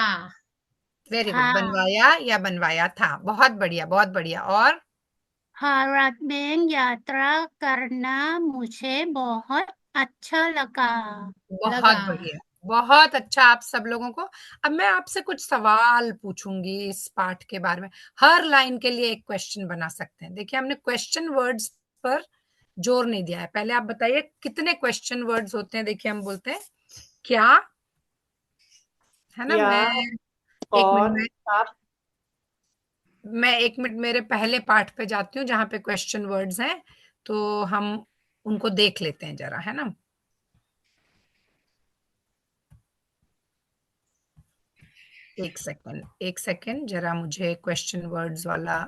वेरी था गुड। बनवाया या बनवाया था, बहुत बढ़िया, बहुत बढ़िया। और भारत में यात्रा करना मुझे बहुत अच्छा लगा बहुत लगा बढ़िया, बहुत अच्छा आप सब लोगों को। अब मैं आपसे कुछ सवाल पूछूंगी इस पाठ के बारे में। हर लाइन के लिए एक क्वेश्चन बना सकते हैं। देखिए, हमने क्वेश्चन वर्ड्स पर जोर नहीं दिया है। पहले आप बताइए कितने क्वेश्चन वर्ड्स होते हैं। देखिए, हम बोलते हैं क्या, है ना। क्या, एक कौन, मिनट कब, मैं 1 मिनट मेरे पहले पाठ पे जाती हूँ जहां पे क्वेश्चन वर्ड्स हैं, तो हम उनको देख लेते हैं जरा, है ना। एक सेकंड जरा, मुझे क्वेश्चन वर्ड्स वाला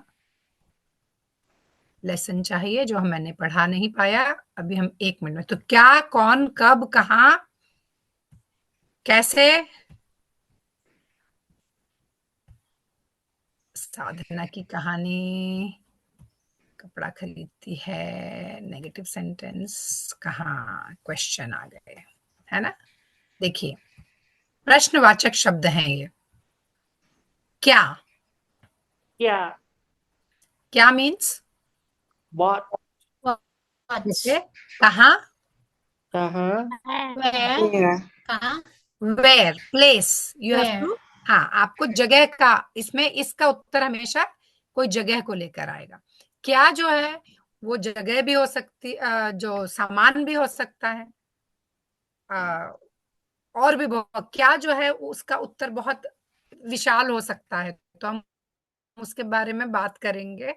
लेसन चाहिए जो मैंने पढ़ा नहीं पाया अभी। हम 1 मिनट में, तो क्या, कौन, कब, कहाँ, कैसे। साधना की कहानी, कपड़ा खरीदती है, नेगेटिव सेंटेंस, कहाँ क्वेश्चन आ गए, है ना। देखिए, प्रश्नवाचक शब्द हैं ये। क्या, क्या, क्या मीन्स what, what जैसे कहाँ, कहाँ, where कहाँ where, place, you have where to. हाँ, आपको जगह का, इसमें इसका उत्तर हमेशा कोई जगह को लेकर आएगा। क्या जो है वो जगह भी हो सकती, जो सामान भी हो सकता है, और भी बहुत। क्या जो है उसका उत्तर बहुत विशाल हो सकता है, तो हम उसके बारे में बात करेंगे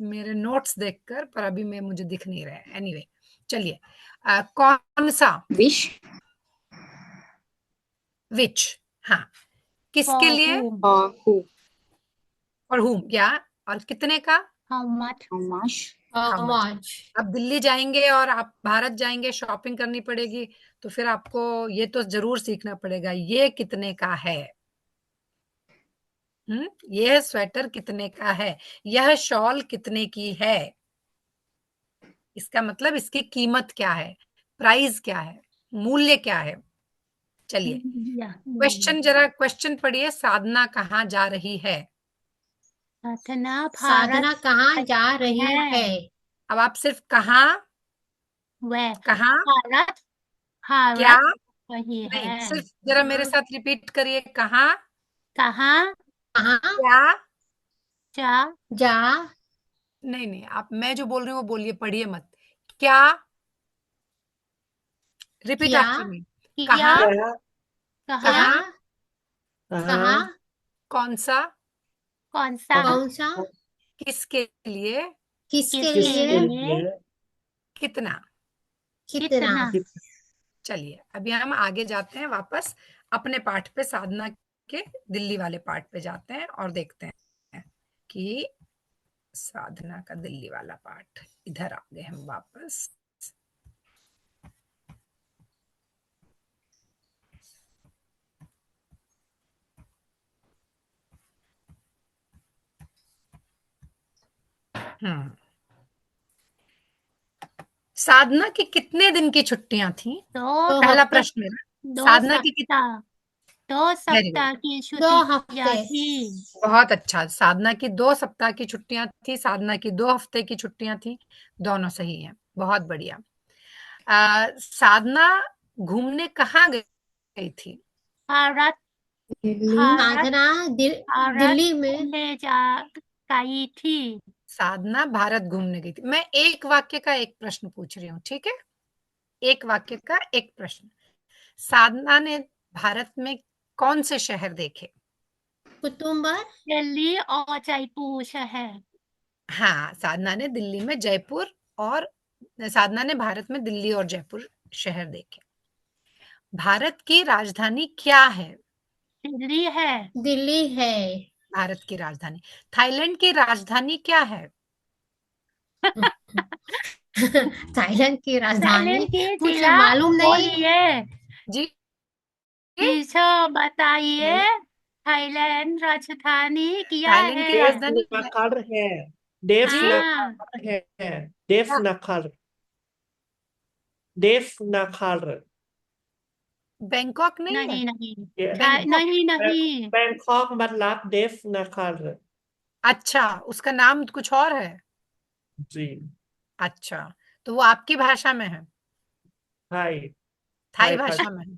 मेरे नोट्स देखकर, पर अभी मैं मुझे दिख नहीं रहे हैं। एनीवे, चलिए, कौन सा, विश विच, हाँ, किसके for लिए, whom और हु और whom, क्या, और कितने का, how much how much how how much। much आप दिल्ली जाएंगे और आप भारत जाएंगे, शॉपिंग करनी पड़ेगी, तो फिर आपको ये तो जरूर सीखना पड़ेगा, ये कितने का है। यह स्वेटर कितने का है, यह शॉल कितने की है। इसका मतलब इसकी कीमत क्या है, प्राइस क्या है, मूल्य क्या है। चलिए, yeah क्वेश्चन जरा क्वेश्चन पढ़िए। साधना कहाँ जा रही है। साधना भारत साधना कहाँ जा रही है है अब आप सिर्फ कहाँ, where कहाँ, भारत क्या, भारत वही नहीं, है सिर्फ जरा मेरे साथ रिपीट करिए। कहाँ, कहाँ कहाँ क्या, जा जा नहीं नहीं, आप मैं जो बोल रही हूँ वो बोलिए, पढ़िए मत। क्या, रिपीट क्या आफ्टर मी। किया कहाँ, क्या, कहाँ कहाँ, कहाँ, कहाँ कौन सा, कौन सा कौन सा किसके लिए, किसके किसके लिए किसके लिए लिए, कितना। कितना कितना चलिए, अभी हम आगे जाते हैं, वापस अपने पाठ पे, साधना के दिल्ली वाले पाठ पे जाते हैं और देखते हैं कि साधना का दिल्ली वाला पाठ। इधर आ गए हम वापस। हम्म साधना की कितने दिन की छुट्टियां थी, दो पहला हफ्ते प्रश्न मेरा। दो साधना की कितनी, सप्ताह दो वेरी गुड, सप्ताह की 2 छुट्टियां हफ्ते थी बहुत अच्छा। साधना की 2 सप्ताह की छुट्टियां थी, साधना की 2 हफ्ते की छुट्टियां थी, दोनों सही है, बहुत बढ़िया। साधना घूमने कहाँ गई थी। भारत दिल्ली भारत साधना भारत दिल्ली में घूमने जा गई थी साधना भारत घूमने गई थी। मैं एक वाक्य का एक प्रश्न पूछ रही हूँ, ठीक है। एक वाक्य का एक प्रश्न। साधना ने भारत में कौन से शहर देखे। कुतुम्बर दिल्ली और जयपुर शहर हाँ, साधना ने दिल्ली में जयपुर, और साधना ने भारत में दिल्ली और जयपुर शहर देखे। भारत की राजधानी क्या है। दिल्ली है दिल्ली है भारत की राजधानी। थाईलैंड की राजधानी क्या है। थाईलैंड की राजधानी थाईलैंड की मुझे जिला मालूम नहीं बोलिए जी, टीचर बताइए थाईलैंड राजधानी क्या थाईलैंड की है राजधानी देवनाकर है, जी, देवनाकर है, देवनाकर, देवनाकर, बैंकॉक नहीं है? नहीं नहीं ये बैंकॉक। नहीं नहीं बैंकॉक बांग्लादेश नगर। अच्छा, उसका नाम कुछ और है? जी अच्छा, तो वो आपकी भाषा में है? हाय थाई हाय भाषा में है?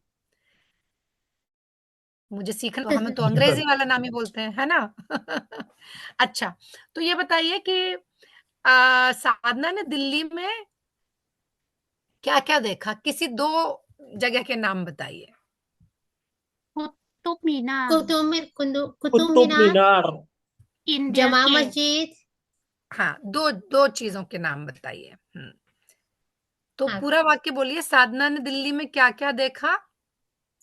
मुझे सीखना, तो हमें तो अंग्रेजी वाला नाम ही बोलते हैं, है ना? अच्छा, तो ये बताइए कि साधना ने दिल्ली में क्या क्या देखा? किसी 2 जगह के नाम बताइए। कुतुब मीनार कुतुब कुतुब मीनार, मीनार। इंडिया जमा गेट मस्जिद। हाँ, 2 चीजों के नाम बताइए। तो हाँ, पूरा वाक्य बोलिए। साधना ने दिल्ली में क्या क्या देखा?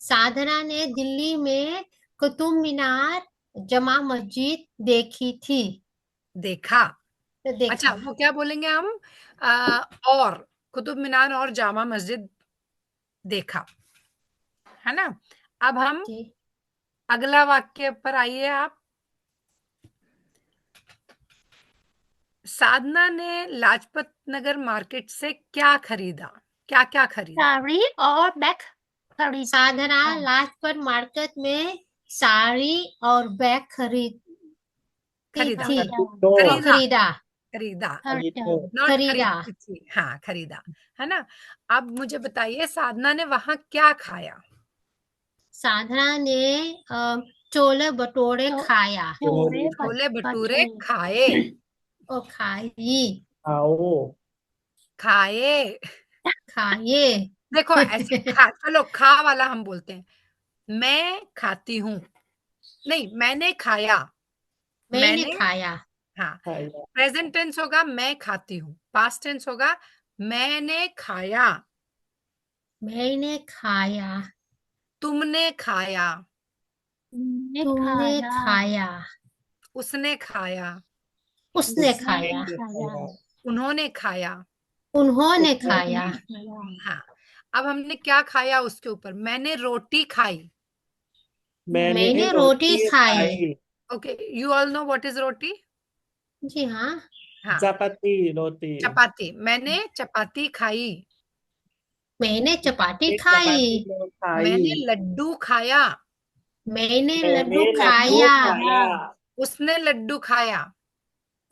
साधना ने दिल्ली में कुतुब मीनार, जमा मस्जिद देखी थी। देखा। तो अच्छा, देखा। वो क्या बोलेंगे हम? और कुतुब मीनार और जामा मस्जिद देखा, है ना? अब हम जी। अगला वाक्य पर आइए आप। साधना ने लाजपत नगर मार्केट से क्या खरीदा? क्या क्या खरीदा? साड़ी और बैग खरीद साधना हाँ, लाजपत मार्केट में साड़ी और बैग खरीदती खरीदा। थी। तो खरीदा। खरीदा। खरीदा, खरीदा नॉट खरीदा। खरीदती थी। हाँ, खरीदा, है ना? अब मुझे बताइए, साधना ने वहां क्या खाया? साधना ने छोले भटूरे तो खाया छोले छोले भटूरे भटूरे खाए। और खाई। आओ खाए। खाए। देखो, ऐसे चलो, खा वाला हम बोलते हैं। मैं खाती हूँ। नहीं, मैंने खाया। मैंने मैंने, खाया। हाँ, खाया। प्रेजेंट टेंस होगा मैं खाती हूँ, पास्ट टेंस होगा मैंने खाया। मैंने खाया। तुमने खाया। तुमने तुमने खाया खाया। उसने खाया। उसने उसने खाया। खाया उन्होंने खाया। उन्होंने खाया। उसने खाया हाँ, अब हमने क्या खाया उसके ऊपर? मैंने रोटी खाई। मैंने मैंने रोटी रोटी खाई। खाई। Okay, you all know what is roti? जी हाँ। हाँ, चपाती रोटी। चपाती। मैंने चपाती खाई। मैंने चपाती एक खाई। चपाती में खाई। मैंने लड्डू खाया। मैंने मैंने लड्डू लड्डू खाया। खाया। उसने लड्डू खाया।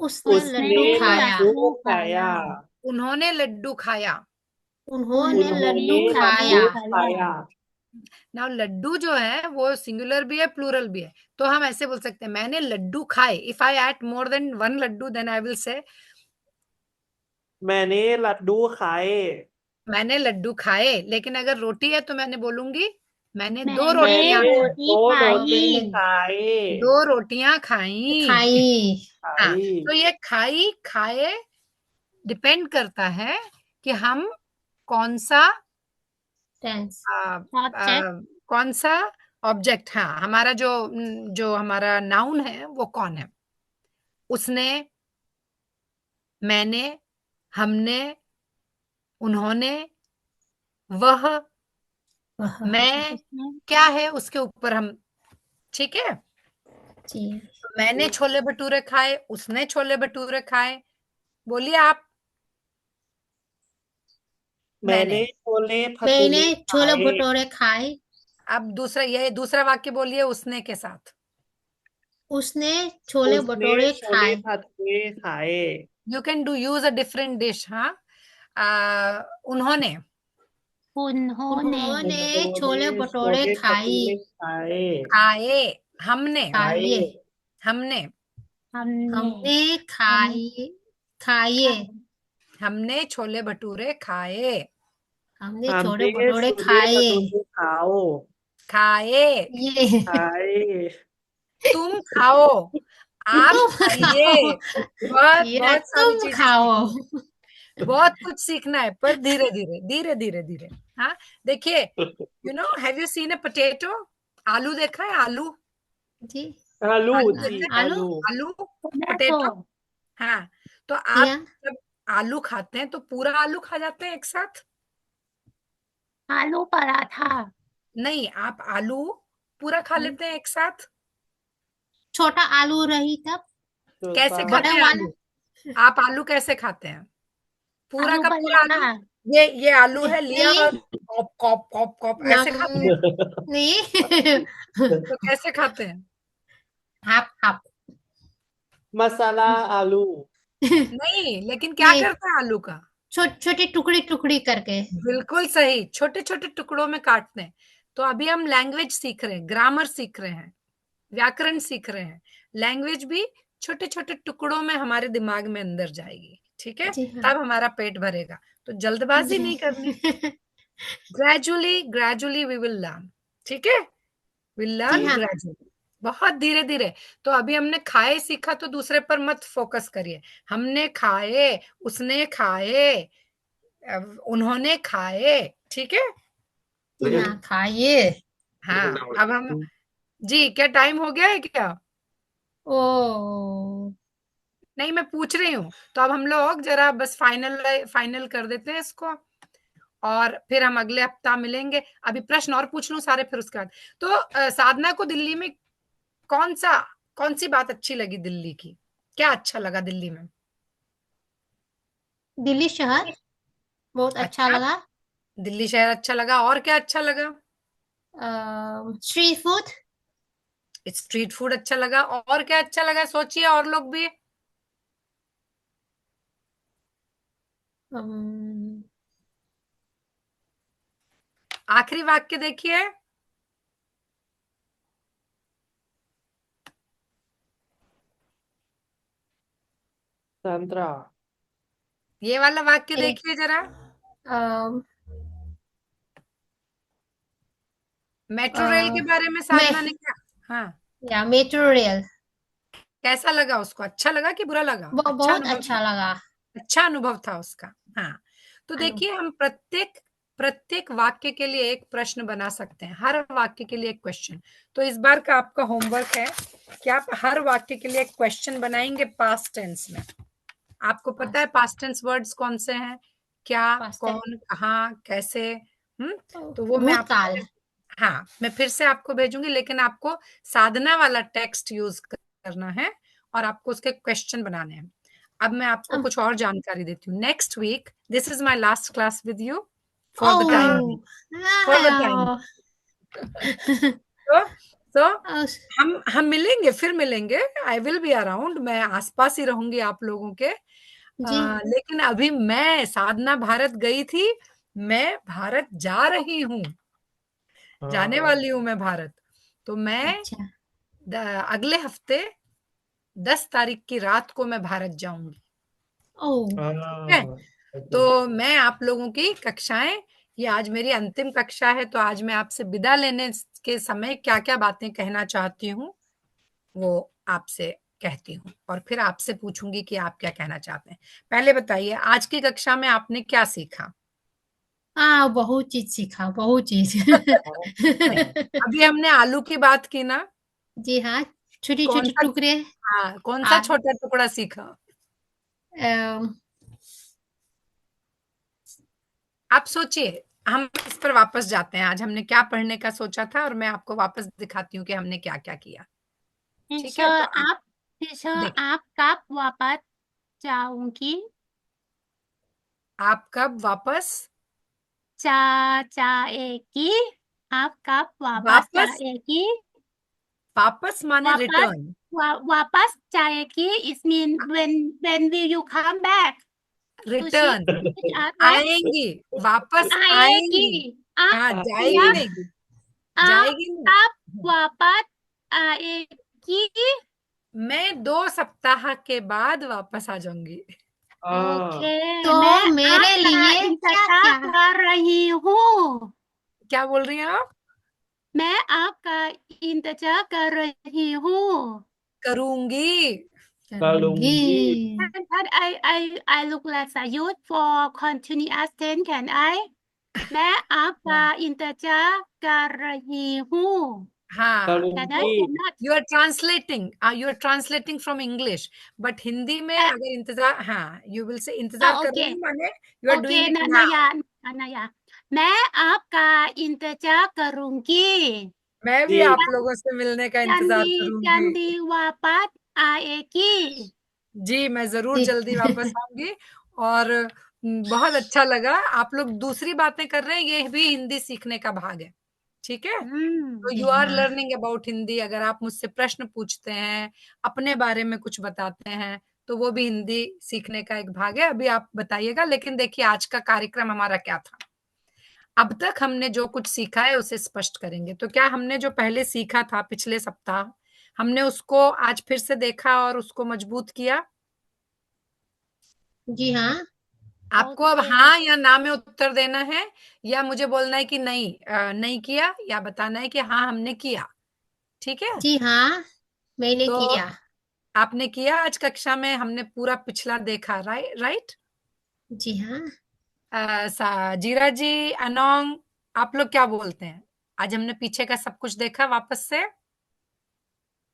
उसने उसने लड्डू खाया। लड्डू खाया। उन्होंने लड्डू खाया। उन्होंने उन्होंने लड्डू खाया। लड्डू खाया। नाउ लड्डू जो है वो सिंगुलर भी है, प्लूरल भी है। तो हम ऐसे बोल सकते हैं, मैंने लड्डू खाए। If I add more then 1 laddu, then I will say मैंने लड्डू खाए। मैंने लड्डू खाए। लेकिन अगर रोटी है तो मैंने बोलूंगी मैंने 2 मैंने रोटियां मैंने खाई। रोटी दो रोटी खाई खाए। 2 रोटियां खाई। खाई। हाँ, खाई। तो ये खाई, खाए डिपेंड करता है कि हम कौन सा टेंस। आ, ऑब्जेक्ट कौन सा ऑब्जेक्ट, हाँ, हमारा जो जो हमारा नाउन है वो कौन है। उसने, मैंने, हमने, उन्होंने, वह, वह। मैं, उसने क्या है उसके ऊपर हम। ठीक है, जी। मैंने छोले भटूरे खाए, उसने छोले भटूरे खाए। बोलिए आप। मैंने मैंने। छोले मैंने भटूरे छोले खाए। भटूरे खाए। अब दूसरा, ये दूसरा वाक्य बोलिए उसने के साथ। उसने छोले उसने भटूरे छोले खाए। भटूरे खाए। You can do use a different dish. हाँ, उन्होंने। उन्होंने उन्होंने छोले उन्होंने भटूरे छोले खाई। भटूरे खाए। खाए। हमने। खाए। खाइए। हमने। हमने हमने हम खाइए। हमने छोले भटूरे खाए। हमने छोले हमने भटूरे छोले खाए। भटूरे खाओ। खाए। ये। खाए। तुम खाओ। आप तुम खाइए। खाओ। बहुत ये बहुत सारी तुम चीजें खाओ। सीखनी है। बहुत कुछ सीखना है, पर धीरे धीरे धीरे धीरे धीरे। हाँ, देखिए, you know, have you seen a potato? आलू देखा है? आलू। जी। आलू आलू जी देखा है? आलू। आलू। आलू, टोमेटो पोटैटो। हाँ, तो या आप जब आलू खाते हैं तो पूरा आलू खा जाते हैं एक साथ? आलू पराठा नहीं, आप आलू पूरा खा लेते हैं एक साथ? छोटा आलू रही तब। कैसे छोटा बड़े खाते हैं वाला। आलू? आप आलू कैसे खाते हैं? पूरा आलू का पूरा पराठा आलू? ये आलू है, लिया नहीं। और कॉप कॉप कॉप कॉप ऐसे खाते हैं। नहीं। तो कैसे खाते हैं? Half half. मसाला आलू। नहीं, लेकिन क्या नहीं, करते हैं आलू का? छोटी टुकड़ी टुकड़ी करके। बिल्कुल सही, छोटे छोटे टुकड़ों में काटते हैं। तो अभी हम लैंग्वेज सीख रहे हैं, ग्रामर सीख रहे हैं, व्याकरण सीख रहे हैं। लैंग्वेज भी छोटे छोटे टुकड़ों में हमारे दिमाग में अंदर जाएगी, ठीक है? जी हाँ। तब हमारा पेट भरेगा। तो जल्दबाजी जी। नहीं करनी। Gradually gradually we will learn, ठीक है? विल जी लर्न हाँ। ग्रेजुअली, बहुत धीरे धीरे। तो अभी हमने खाए सीखा, तो दूसरे पर मत फोकस करिए। हमने खाए, उसने खाए, उन्होंने खाए, ठीक है? जी हाँ, खाइए। हाँ, अब हम जी, क्या टाइम हो गया है क्या? ओ। नहीं, मैं पूछ रही हूँ। तो अब हम लोग जरा बस फाइनल फाइनल कर देते हैं इसको, और फिर हम अगले हफ्ता मिलेंगे। अभी प्रश्न और पूछ लूं सारे, फिर उसके बाद। तो साधना को दिल्ली में कौन सी बात अच्छी लगी दिल्ली की? क्या अच्छा लगा दिल्ली में? दिल्ली शहर बहुत अच्छा अच्छा, लगा। दिल्ली शहर अच्छा लगा, और क्या अच्छा लगा? Street food. स्ट्रीट फूड अच्छा लगा, और क्या अच्छा लगा? सोचिए, और लोग भी। आखिरी वाक्य देखिए। संतरा। ये वाला वाक्य देखिए जरा। मेट्रो रेल के बारे में मैं साधना ने क्या? हाँ, या मेट्रो रेल कैसा लगा उसको? अच्छा लगा कि बुरा लगा? अच्छा बहुत अनुभव, अच्छा लगा। अच्छा अनुभव था उसका। हाँ, तो अनु देखिए, हम प्रत्येक प्रत्येक वाक्य के लिए एक प्रश्न बना सकते हैं, हर वाक्य के लिए एक क्वेश्चन। तो इस बार का आपका होमवर्क है कि आप हर वाक्य के लिए एक क्वेश्चन बनाएंगे पास्ट टेंस में। आपको पता है पास्ट टेंस वर्ड्स कौन से हैं? क्या, पास्ट कौन, कहाँ, कैसे? तो वो मैं आपको भूतकाल। हाँ, मैं फिर से आपको भेजूंगी, लेकिन आपको साधना वाला टेक्स्ट यूज करना है, और आपको उसके क्वेश्चन बनाने हैं। अब मैं आपको अम, कुछ और जानकारी देती हूँ। Next week, this is my last class with you for the time, oh. For the time. तो तो हम मिलेंगे, फिर मिलेंगे। आई विल बी अराउंड, मैं आसपास ही रहूंगी आप लोगों के। जी। लेकिन अभी मैं साधना भारत गई थी, मैं भारत जा रही हूँ, जाने वाली हूँ मैं भारत। तो मैं अच्छा। अगले हफ्ते 10 तारीख की रात को मैं भारत जाऊंगी, ओह। ठीक है? तो मैं आप लोगों की कक्षाएं, ये आज मेरी अंतिम कक्षा है, तो आज मैं आपसे विदा लेने के समय क्या क्या बातें कहना चाहती हूँ, वो आपसे कहती हूँ, और फिर आपसे पूछूंगी कि आप क्या कहना चाहते हैं। पहले बताइए, आज की कक्षा में आपने क्या सीखा? बहुत चीज सीखा, बहुत चीज। नहीं, अभी हमने आलू की बात की ना। जी हाँ, छोटी कौन छोटी सा, टुकड़े। हाँ, कौन सा आलू। छोटा टुकड़ा सीखा? अम, आप सोचिए, हम इस पर वापस जाते हैं। आज हमने क्या पढ़ने का सोचा था, और मैं आपको वापस दिखाती हूँ कि हमने क्या क्या किया, ठीक है? तो आप टीचर देख, आप कब वापस जाऊंगी? आप कब वापस? जाएगी? आप कब वापस वापस, जाएगी? वापस माने वापस रिटर्न। वापस जाएगी it mean when will you come back to return, teach us, right? आएंगी, वापस आएंगी। आएगी। आप हाँ, जाएगी आप नहीं, आप जाएगी कब नहीं। वापस आएगी? मैं 2 सप्ताह के बाद वापस आ जाऊंगी। ओके, तो मैं मेरे आपका लिए क्या इंतजार क्या? कर रही हूँ। क्या बोल रही हैं आप? मैं आपका इंतजार कर रही हूँ। करूंगी। करूंगी। But I look like a youth for continuous tense, can I? मैं आपका इंतजार कर रही हूँ। हाँ, Can I? करूंगी। Cannot? You are translating from English, but Hindi में अगर इंतजार, हाँ, यू विल से इंतजार कर रही ओके हूँ माने you are okay doing it now. नया नया मैं आपका इंतजार करूंगी। मैं भी जी। आप लोगों से मिलने का इंतजार जल्दी करूंगी। जल्दी वापस आएगी। जी, मैं जरूर जी। जल्दी वापस आऊंगी, और बहुत अच्छा लगा। आप लोग दूसरी बातें कर रहे हैं, ये भी हिंदी सीखने का भाग है, ठीक है। तो जी यू आर हाँ। Learning about Hindi. अगर आप मुझसे प्रश्न पूछते हैं, अपने बारे में कुछ बताते हैं, तो वो भी हिंदी सीखने का एक भाग है। अभी आप बताइएगा। लेकिन देखिए आज का कार्यक्रम हमारा क्या था। अब तक हमने जो कुछ सीखा है उसे स्पष्ट करेंगे। तो क्या हमने जो पहले सीखा था पिछले सप्ताह, हमने उसको आज फिर से देखा और उसको मजबूत किया? जी हाँ। आपको अब ओके। हाँ या ना में उत्तर देना है, या मुझे बोलना है कि नहीं, नहीं किया, या बताना है कि हाँ हमने किया। ठीक है। जी हाँ, मैंने तो किया। आपने किया आज कक्षा में, हमने पूरा पिछला देखा, राइट। जी हाँ। जीरा जी, अनोंग, आप लोग क्या बोलते हैं? आज हमने पीछे का सब कुछ देखा वापस से।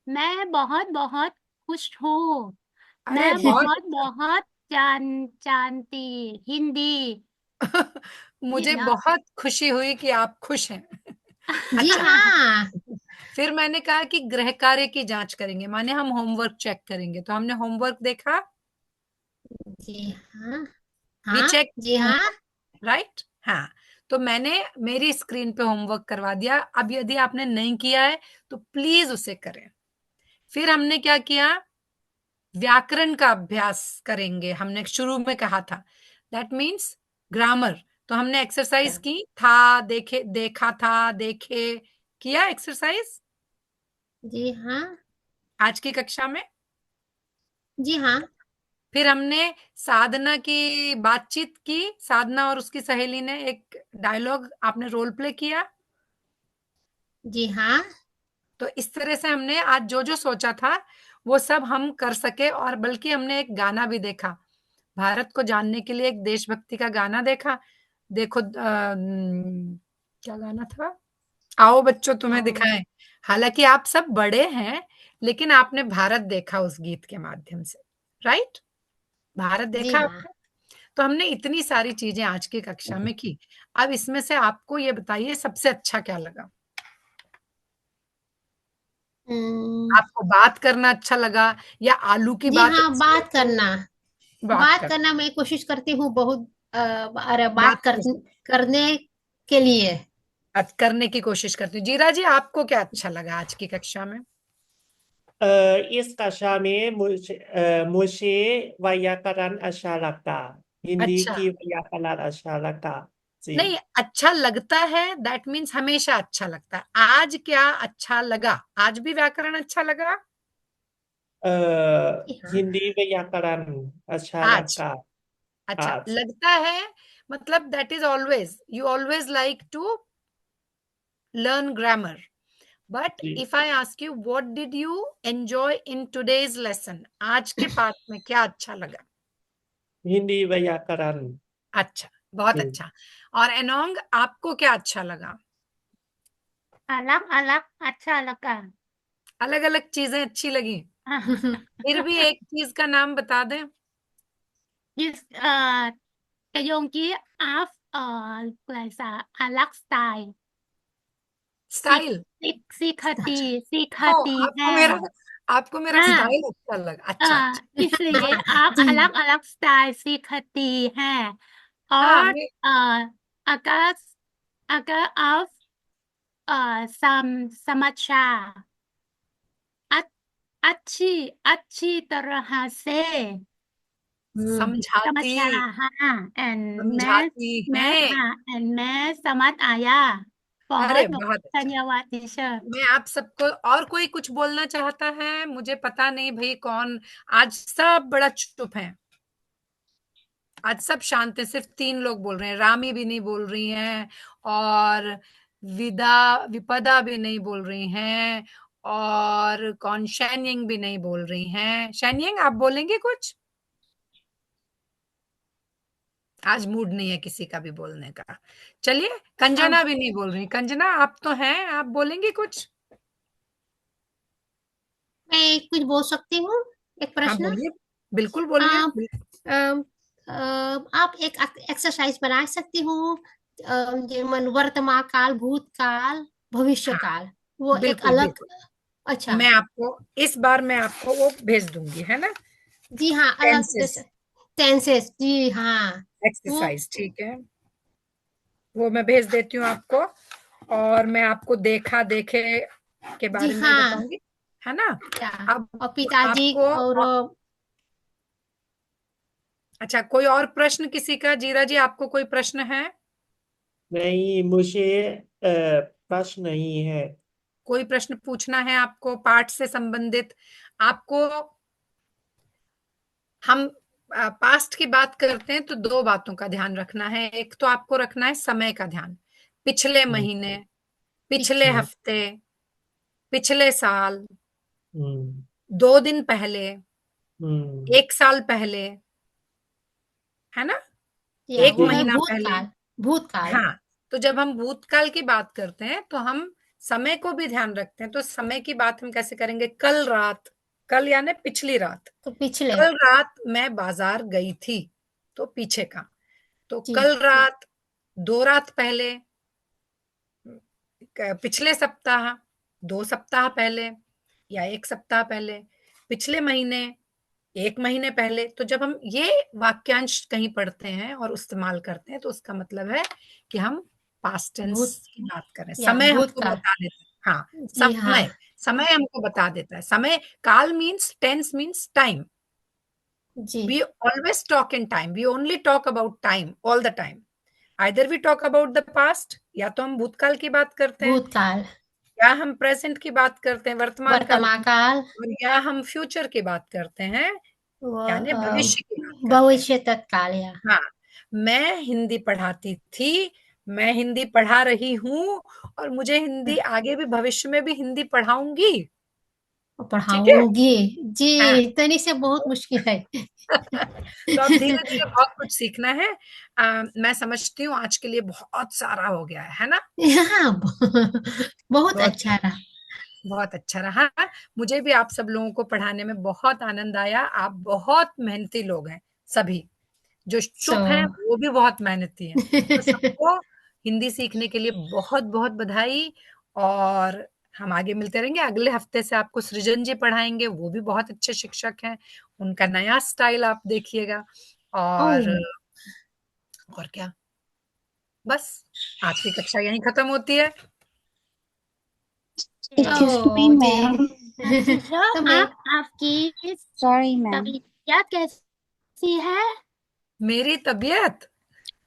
मैं बहुत बहुत खुश हूँ। अरे मैं बहुत बहुत बहुत जानती हिंदी। मुझे या बहुत खुशी हुई कि आप खुश हैं। जी अच्छा, हाँ। फिर मैंने कहा कि गृह कार्य की जांच करेंगे, माने हम होमवर्क चेक करेंगे। तो हमने होमवर्क देखा, जी हाँ। वी हाँ। चेक जी हाँ। राइट। हाँ, तो मैंने मेरी स्क्रीन पे होमवर्क करवा दिया। अब यदि आपने नहीं किया है तो प्लीज उसे करें। फिर हमने क्या किया, व्याकरण का अभ्यास करेंगे। हमने शुरू में कहा था, दैट मीन्स ग्रामर। तो हमने एक्सरसाइज की था, देखे, देखा था, देखे, किया एक्सरसाइज जी हाँ। आज की कक्षा में। जी हाँ। फिर हमने साधना की बातचीत की, साधना और उसकी सहेली ने एक डायलॉग, आपने रोल प्ले किया। जी हाँ। तो इस तरह से हमने आज जो जो सोचा था वो सब हम कर सके। और बल्कि हमने एक गाना भी देखा, भारत को जानने के लिए एक देशभक्ति का गाना देखा। देखो क्या गाना था, आओ बच्चों तुम्हें हाँ। दिखाएं। हालांकि आप सब बड़े हैं, लेकिन आपने भारत देखा उस गीत के माध्यम से, राइट। भारत जी देखा हाँ। आपने। तो हमने इतनी सारी चीजें आज की कक्षा में की। अब इसमें से आपको ये बताइए सबसे अच्छा क्या लगा? हम्म, आपको बात करना अच्छा लगा, या आलू की जी बात हाँ, अच्छी बात लगी? करना। बात बात कर करना मैं कोशिश करती हूँ बहुत। अरे बात बात करने के लिए। करने की कोशिश करती हूँ। जीरा जी, आपको क्या अच्छा लगा आज की कक्षा में? इस कक्षा में मुझे व्याकरण अच्छा लगता। हिंदी अच्छा, की व्याकरण अच्छा लगता। जी। नहीं अच्छा लगता है, दैट मीन्स हमेशा अच्छा लगता है। आज क्या अच्छा लगा? आज भी व्याकरण अच्छा लगा? अ, जी हाँ। हिंदी व्याकरण अच्छा आज लगता। अच्छा आज लगता है, मतलब that is always, you always like to learn grammar. But जी। If I ask you, what did you enjoy in today's lesson? आज के पाठ में क्या अच्छा लगा? हिंदी व्याकरण। अच्छा, बहुत जी। अच्छा। और एनोंग, आपको क्या अच्छा लगा? अलग अलग अच्छा लगा। अलग अलग चीजें अच्छी लगी। फिर भी एक चीज का नाम बता दें। जिस कयों की आप कैसा अलग स्टाइल सीख स्टाइल। सीखती ओ, सीखती आपको है। मेरा आपको मेरा हाँ। स्टाइल अच्छा लगा। अच्छा इसलिए अच्छा आप जी। अलग अलग स्टाइल सीखती हैं। हाँ, और मैं अगर अगर आप समाचार अ- अच्छी अच्छी तरह से समझाती समाचार। हाँ एंड समझाती मैं हैं। हाँ एंड मैं समझ आया। अरे बहुत बहुत बहुत अच्छा। धन्यवाद टीचर। मैं आप सबको, और कोई कुछ बोलना चाहता है? मुझे पता नहीं भाई कौन। आज सब बड़ा चुप हैं, आज सब शांत हैं। सिर्फ 3 लोग बोल रहे हैं, रामी भी नहीं बोल रही हैं, और विपदा भी नहीं बोल रही हैं, और कौन, शैनिंग भी नहीं बोल रही हैं। शैनिंग, आप बोलेंगे कुछ? आज मूड नहीं है किसी का भी बोलने का। चलिए, अब कंजना भी नहीं बोल रही। कंजना, आप तो हैं, आप बोलेंगे कुछ? मैं कुछ बोल सकती हूँ? एक हाँ प्रश्न। बोलिए, बिल्कुल बोलिए। आप अम, आप एक एक्सरसाइज बना सकती हूँ। मन वर्तमान काल, भूतकाल, भविष्य हाँ, काल। वो एक बिल्कुल अलग। बिल्कुल। अच्छा। मैं आपको इस बार मैं आपको वो भेज दूंगी, है ना, जी हाँ, अलग टेंसेस। टेंसेस। जी हाँ। एक्सरसाइज, ठीक है, वो मैं भेज देती हूँ आपको। और मैं आपको देखा देखे के जी बारे में हाँ, बताऊंगी, है ना। या अब और पिताजी आपको और अच्छा, कोई और प्रश्न किसी का? जीरा जी, आपको कोई प्रश्न है? नहीं, मुझे प्रश्न नहीं है। कोई प्रश्न पूछना है आपको पाठ से संबंधित? आपको हम पास्ट की बात करते हैं तो दो बातों का ध्यान रखना है। एक तो आपको रखना है समय का ध्यान, पिछले हम्म, महीने, पिछले हम्म, हफ्ते, पिछले साल, हम्म, 2 दिन पहले, हम्म, 1 साल पहले, है ना, या एक वो है जी, महीना पहले। भूतकाल। भूतकाल। हाँ, तो जब हम भूतकाल की बात करते हैं तो हम समय को भी ध्यान रखते हैं। तो समय की बात हम कैसे करेंगे? कल रात, कल यानी पिछली रात, तो पिछले। कल रात मैं बाजार गई थी, तो पीछे का। तो जी कल रात, 2 रात पहले, पिछले सप्ताह, 2 सप्ताह पहले, या 1 सप्ताह पहले, पिछले महीने, 1 महीने पहले। तो जब हम ये वाक्यांश कहीं पढ़ते हैं और इस्तेमाल करते हैं तो उसका मतलब है कि हम पास्ट टेंस भूत की बात कर रहे हैं। या समय हमको भूतकाल। बता देता है, हाँ, जी हाँ। समय, समय हमको बता देता है। समय, काल मीन्स, टेंस मीन्स टाइम। जी We always talk in time. We only talk about time all the time. Either we talk about the past, या तो हम भूतकाल की बात करते हैं, भूतकाल, या हम प्रेजेंट की बात करते हैं, वर्तमान काल वर्तमान की, काल, और या हम फ्यूचर की बात करते हैं, यानी भविष्य की बात करते हैं। भविष्य तत्काल या हाँ, मैं हिंदी पढ़ाती थी, मैं हिंदी पढ़ा रही हूँ, और मुझे हिंदी आगे भी भविष्य में भी हिंदी पढ़ाऊंगी। ठीक है, पढ़ाऊंगी। हाँ। जी, तनी से बहुत मुश्किल है। तो अब धीरे धीरे बहुत कुछ सीखना है। मैं समझती हूँ आज के लिए बहुत सारा हो गया है ना। हाँ, बहुत बहुत अच्छा रहा। बहुत अच्छा रहा। मुझे भी आप सब लोगों को पढ़ाने में बहुत आनंद आया। आप बहुत मेहनती लोग हैं सभी, जो सो चुप हैं वो भी बहुत मेहनती हैं। तो सबको हिंदी सीखने के लिए बहुत बहुत बधाई। और हम आगे मिलते रहेंगे। अगले हफ्ते से आपको सृजन जी पढ़ाएंगे, वो भी बहुत अच्छे शिक्षक हैं। उनका नया स्टाइल आप देखिएगा। ओ और क्या, बस आज की कक्षा यहीं खत्म होती है। Excuse me, ओ जी। ma'am. जीजा, तो मैं आपकी Sorry, ma'am. तबीयत कैसी है? मेरी तबीयत